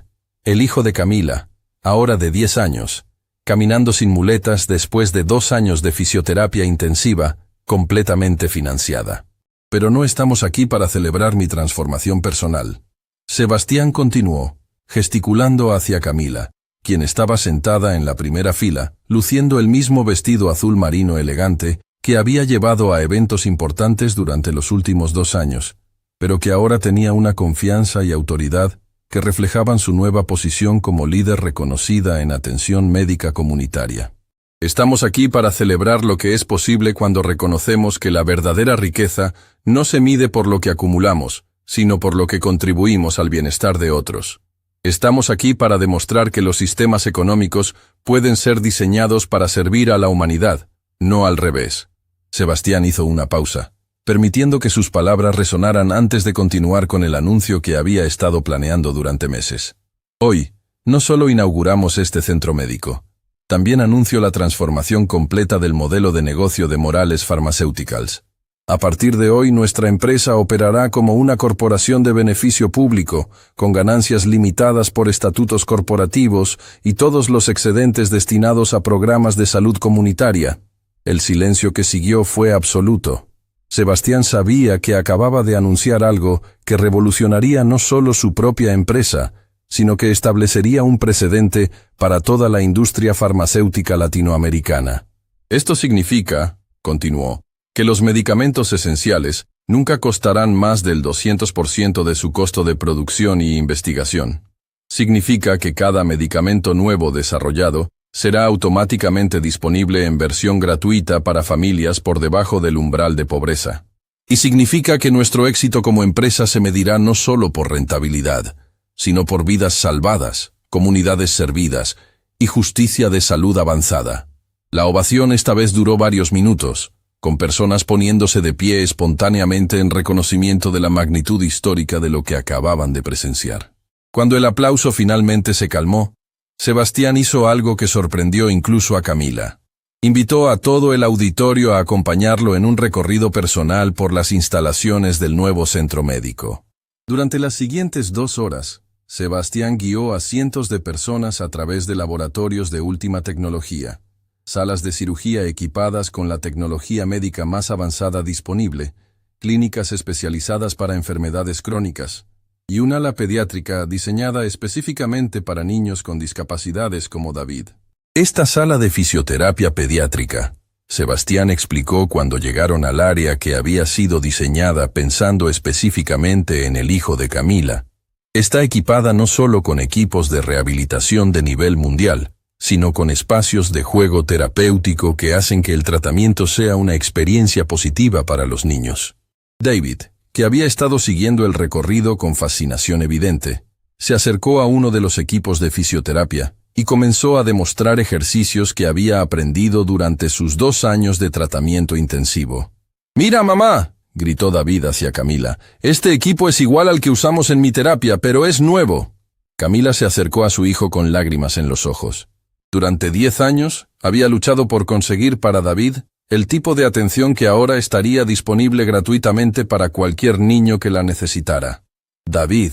el hijo de Camila, ahora de 10 años, caminando sin muletas después de 2 años de fisioterapia intensiva, completamente financiada. Pero no estamos aquí para celebrar mi transformación personal. Sebastián continuó, gesticulando hacia Camila, quien estaba sentada en la primera fila, luciendo el mismo vestido azul marino elegante que había llevado a eventos importantes durante los últimos 2 años, pero que ahora tenía una confianza y autoridad que reflejaban su nueva posición como líder reconocida en atención médica comunitaria. Estamos aquí para celebrar lo que es posible cuando reconocemos que la verdadera riqueza no se mide por lo que acumulamos, sino por lo que contribuimos al bienestar de otros. Estamos aquí para demostrar que los sistemas económicos pueden ser diseñados para servir a la humanidad, no al revés. Sebastián hizo una pausa, permitiendo que sus palabras resonaran antes de continuar con el anuncio que había estado planeando durante meses. Hoy, no solo inauguramos este centro médico, también anuncio la transformación completa del modelo de negocio de Morales Pharmaceuticals. A partir de hoy, nuestra empresa operará como una corporación de beneficio público, con ganancias limitadas por estatutos corporativos y todos los excedentes destinados a programas de salud comunitaria. El silencio que siguió fue absoluto. Sebastián sabía que acababa de anunciar algo que revolucionaría no solo su propia empresa, sino que establecería un precedente para toda la industria farmacéutica latinoamericana. Esto significa, continuó, que los medicamentos esenciales nunca costarán más del 200% de su costo de producción y investigación. Significa que cada medicamento nuevo desarrollado será automáticamente disponible en versión gratuita para familias por debajo del umbral de pobreza. Y significa que nuestro éxito como empresa se medirá no solo por rentabilidad, sino por vidas salvadas, comunidades servidas y justicia de salud avanzada. La ovación esta vez duró varios minutos, con personas poniéndose de pie espontáneamente en reconocimiento de la magnitud histórica de lo que acababan de presenciar. Cuando el aplauso finalmente se calmó, Sebastián hizo algo que sorprendió incluso a Camila. Invitó a todo el auditorio a acompañarlo en un recorrido personal por las instalaciones del nuevo centro médico. Durante las siguientes 2 horas, Sebastián guió a cientos de personas a través de laboratorios de última tecnología, salas de cirugía equipadas con la tecnología médica más avanzada disponible, clínicas especializadas para enfermedades crónicas, y un ala pediátrica diseñada específicamente para niños con discapacidades como David. Esta sala de fisioterapia pediátrica, Sebastián explicó cuando llegaron al área que había sido diseñada pensando específicamente en el hijo de Camila, está equipada no solo con equipos de rehabilitación de nivel mundial, sino con espacios de juego terapéutico que hacen que el tratamiento sea una experiencia positiva para los niños. David, que había estado siguiendo el recorrido con fascinación evidente, se acercó a uno de los equipos de fisioterapia y comenzó a demostrar ejercicios que había aprendido durante sus 2 años de tratamiento intensivo. «¡Mira, mamá!», gritó David hacia Camila. «Este equipo es igual al que usamos en mi terapia, pero es nuevo». Camila se acercó a su hijo con lágrimas en los ojos. Durante 10 años, había luchado por conseguir para David el tipo de atención que ahora estaría disponible gratuitamente para cualquier niño que la necesitara. «David».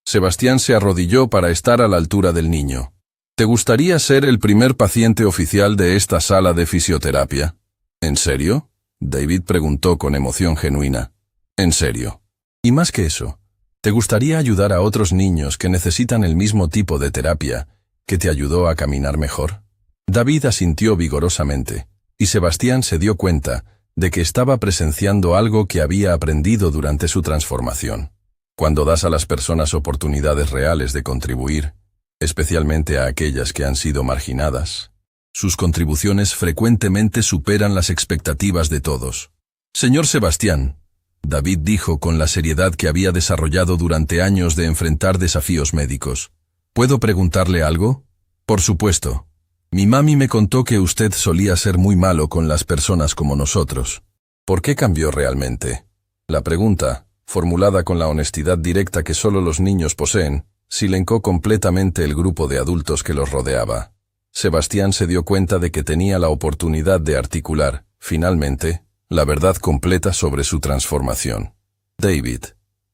Sebastián se arrodilló para estar a la altura del niño. «¿Te gustaría ser el primer paciente oficial de esta sala de fisioterapia?» «¿En serio?», David preguntó con emoción genuina. «En serio. Y más que eso, ¿te gustaría ayudar a otros niños que necesitan el mismo tipo de terapia que te ayudó a caminar mejor?» David asintió vigorosamente, y Sebastián se dio cuenta de que estaba presenciando algo que había aprendido durante su transformación. Cuando das a las personas oportunidades reales de contribuir, especialmente a aquellas que han sido marginadas, sus contribuciones frecuentemente superan las expectativas de todos. «Señor Sebastián», David dijo con la seriedad que había desarrollado durante años de enfrentar desafíos médicos, «¿puedo preguntarle algo?» «Por supuesto. Mi mami me contó que usted solía ser muy malo con las personas como nosotros. ¿Por qué cambió realmente?» La pregunta, formulada con la honestidad directa que solo los niños poseen, silencó completamente el grupo de adultos que los rodeaba. Sebastián se dio cuenta de que tenía la oportunidad de articular, finalmente, la verdad completa sobre su transformación. «David»,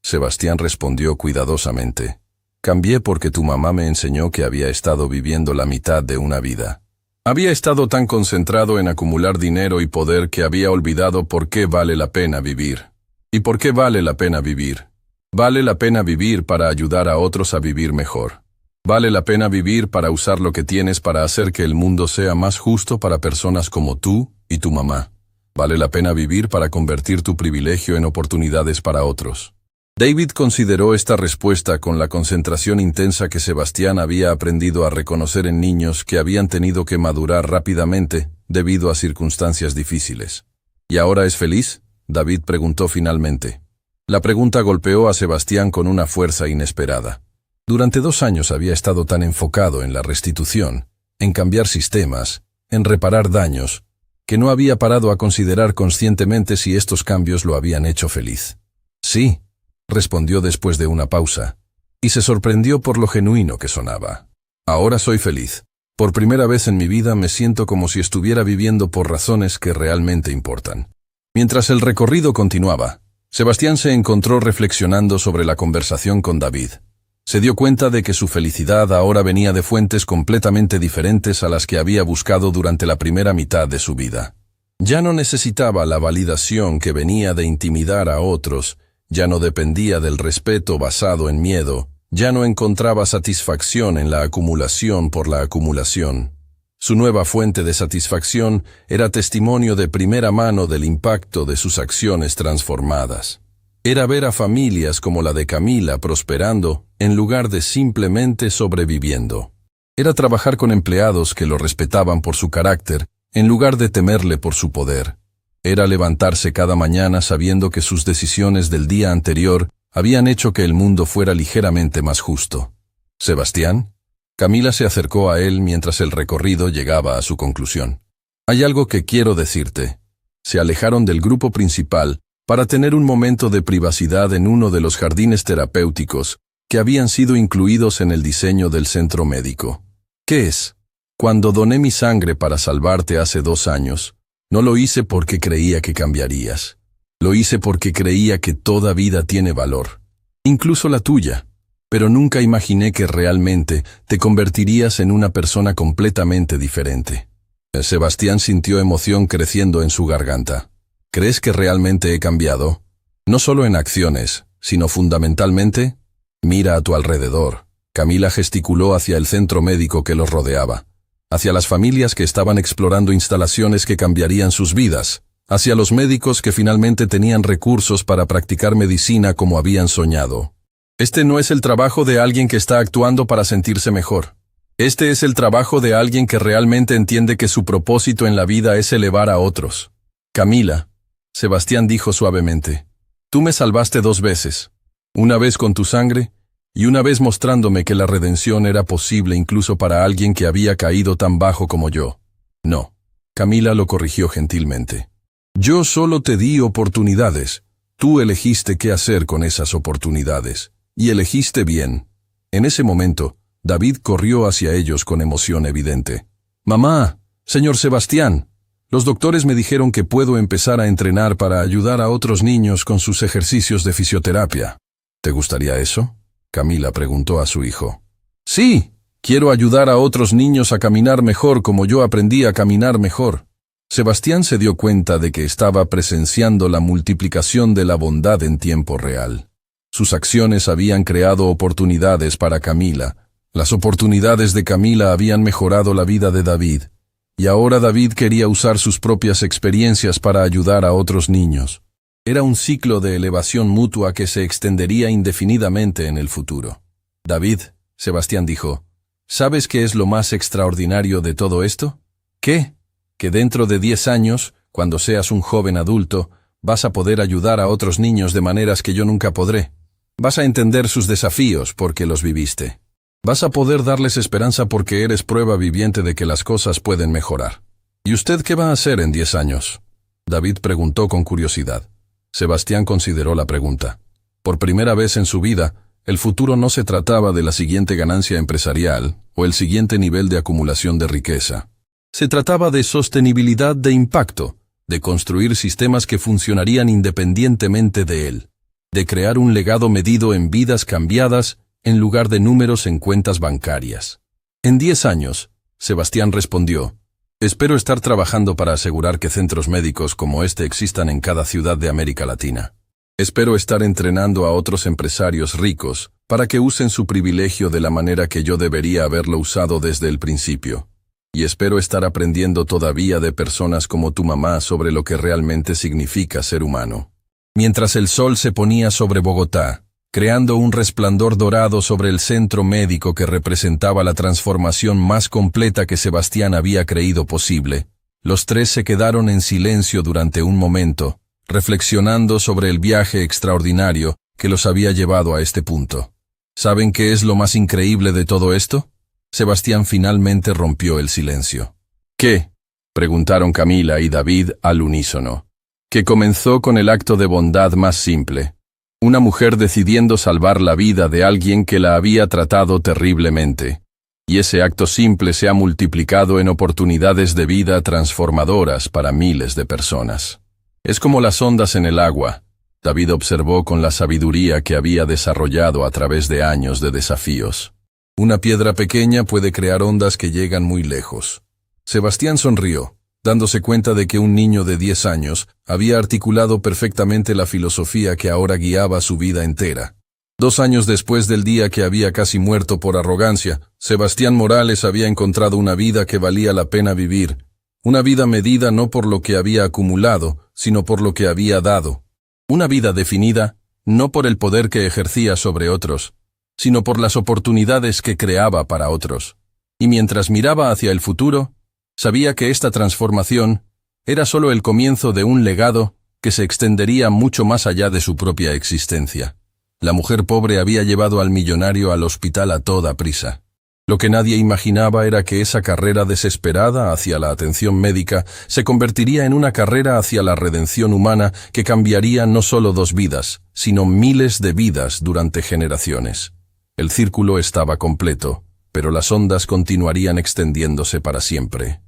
Sebastián respondió cuidadosamente, «cambié porque tu mamá me enseñó que había estado viviendo la mitad de una vida. Había estado tan concentrado en acumular dinero y poder que había olvidado por qué vale la pena vivir. ¿Y por qué vale la pena vivir? Vale la pena vivir para ayudar a otros a vivir mejor. Vale la pena vivir para usar lo que tienes para hacer que el mundo sea más justo para personas como tú y tu mamá. Vale la pena vivir para convertir tu privilegio en oportunidades para otros». David consideró esta respuesta con la concentración intensa que Sebastián había aprendido a reconocer en niños que habían tenido que madurar rápidamente debido a circunstancias difíciles. «¿Y ahora es feliz?», David preguntó finalmente. La pregunta golpeó a Sebastián con una fuerza inesperada. Durante 2 años había estado tan enfocado en la restitución, en cambiar sistemas, en reparar daños, que no había parado a considerar conscientemente si estos cambios lo habían hecho feliz. «Sí», respondió después de una pausa, y se sorprendió por lo genuino que sonaba. «Ahora soy feliz. Por primera vez en mi vida me siento como si estuviera viviendo por razones que realmente importan». Mientras el recorrido continuaba, Sebastián se encontró reflexionando sobre la conversación con David. Se dio cuenta de que su felicidad ahora venía de fuentes completamente diferentes a las que había buscado durante la primera mitad de su vida. Ya no necesitaba la validación que venía de intimidar a otros, ya no dependía del respeto basado en miedo, ya no encontraba satisfacción en la acumulación por la acumulación. Su nueva fuente de satisfacción era testimonio de primera mano del impacto de sus acciones transformadas. Era ver a familias como la de Camila prosperando en lugar de simplemente sobreviviendo. Era trabajar con empleados que lo respetaban por su carácter en lugar de temerle por su poder. Era levantarse cada mañana sabiendo que sus decisiones del día anterior habían hecho que el mundo fuera ligeramente más justo. «Sebastián», Camila se acercó a él mientras el recorrido llegaba a su conclusión. «Hay algo que quiero decirte». Se alejaron del grupo principal para tener un momento de privacidad en uno de los jardines terapéuticos que habían sido incluidos en el diseño del centro médico. «¿Qué es? Cuando doné mi sangre para salvarte hace 2 años, no lo hice porque creía que cambiarías. Lo hice porque creía que toda vida tiene valor, incluso la tuya. Pero nunca imaginé que realmente te convertirías en una persona completamente diferente». Sebastián sintió emoción creciendo en su garganta. «¿Crees que realmente he cambiado? No solo en acciones, sino fundamentalmente. Mira a tu alrededor». Camila gesticuló hacia el centro médico que los rodeaba, hacia las familias que estaban explorando instalaciones que cambiarían sus vidas, hacia los médicos que finalmente tenían recursos para practicar medicina como habían soñado. «Este no es el trabajo de alguien que está actuando para sentirse mejor. Este es el trabajo de alguien que realmente entiende que su propósito en la vida es elevar a otros». «Camila», Sebastián dijo suavemente, «tú me salvaste 2 veces, una vez con tu sangre y una vez mostrándome que la redención era posible incluso para alguien que había caído tan bajo como yo. No, Camila lo corrigió gentilmente. Yo solo te di oportunidades. Tú elegiste qué hacer con esas oportunidades, y elegiste bien. En ese momento, David corrió hacia ellos con emoción evidente. «Mamá, señor Sebastián, los doctores me dijeron que puedo empezar a entrenar para ayudar a otros niños con sus ejercicios de fisioterapia». «¿Te gustaría eso?», Camila preguntó a su hijo. «Sí, quiero ayudar a otros niños a caminar mejor como yo aprendí a caminar mejor». Sebastián se dio cuenta de que estaba presenciando la multiplicación de la bondad en tiempo real. Sus acciones habían creado oportunidades para Camila. Las oportunidades de Camila habían mejorado la vida de David, y ahora David quería usar sus propias experiencias para ayudar a otros niños. Era un ciclo de elevación mutua que se extendería indefinidamente en el futuro. «David», Sebastián dijo, «¿sabes qué es lo más extraordinario de todo esto? ¿Qué? Que dentro de 10 años, cuando seas un joven adulto, vas a poder ayudar a otros niños de maneras que yo nunca podré. Vas a entender sus desafíos porque los viviste. Vas a poder darles esperanza porque eres prueba viviente de que las cosas pueden mejorar». «¿Y usted qué va a hacer en 10 años?» David preguntó con curiosidad. Sebastián consideró la pregunta. Por primera vez en su vida, el futuro no se trataba de la siguiente ganancia empresarial o el siguiente nivel de acumulación de riqueza. Se trataba de sostenibilidad de impacto, de construir sistemas que funcionarían independientemente de él, de crear un legado medido en vidas cambiadas en lugar de números en cuentas bancarias. «En 10 años», Sebastián respondió, «espero estar trabajando para asegurar que centros médicos como este existan en cada ciudad de América Latina. Espero estar entrenando a otros empresarios ricos para que usen su privilegio de la manera que yo debería haberlo usado desde el principio. Y espero estar aprendiendo todavía de personas como tu mamá sobre lo que realmente significa ser humano». Mientras el sol se ponía sobre Bogotá, creando un resplandor dorado sobre el centro médico que representaba la transformación más completa que Sebastián había creído posible, los tres se quedaron en silencio durante un momento, reflexionando sobre el viaje extraordinario que los había llevado a este punto. ¿Saben qué es lo más increíble de todo esto? Sebastián finalmente rompió el silencio. «¿Qué?», preguntaron Camila y David al unísono. «Que comenzó con el acto de bondad más simple. Una mujer decidiendo salvar la vida de alguien que la había tratado terriblemente. Y ese acto simple se ha multiplicado en oportunidades de vida transformadoras para miles de personas. Es como las ondas en el agua», David observó con la sabiduría que había desarrollado a través de años de desafíos. «Una piedra pequeña puede crear ondas que llegan muy lejos». Sebastián sonrió, dándose cuenta de que un niño de 10 años había articulado perfectamente la filosofía que ahora guiaba su vida entera. 2 años después del día que había casi muerto por arrogancia, Sebastián Morales había encontrado una vida que valía la pena vivir, una vida medida no por lo que había acumulado, sino por lo que había dado. Una vida definida no por el poder que ejercía sobre otros, sino por las oportunidades que creaba para otros. Y mientras miraba hacia el futuro, sabía que esta transformación era solo el comienzo de un legado que se extendería mucho más allá de su propia existencia. La mujer pobre había llevado al millonario al hospital a toda prisa. Lo que nadie imaginaba era que esa carrera desesperada hacia la atención médica se convertiría en una carrera hacia la redención humana que cambiaría no solo 2 vidas, sino miles de vidas durante generaciones. El círculo estaba completo, pero las ondas continuarían extendiéndose para siempre.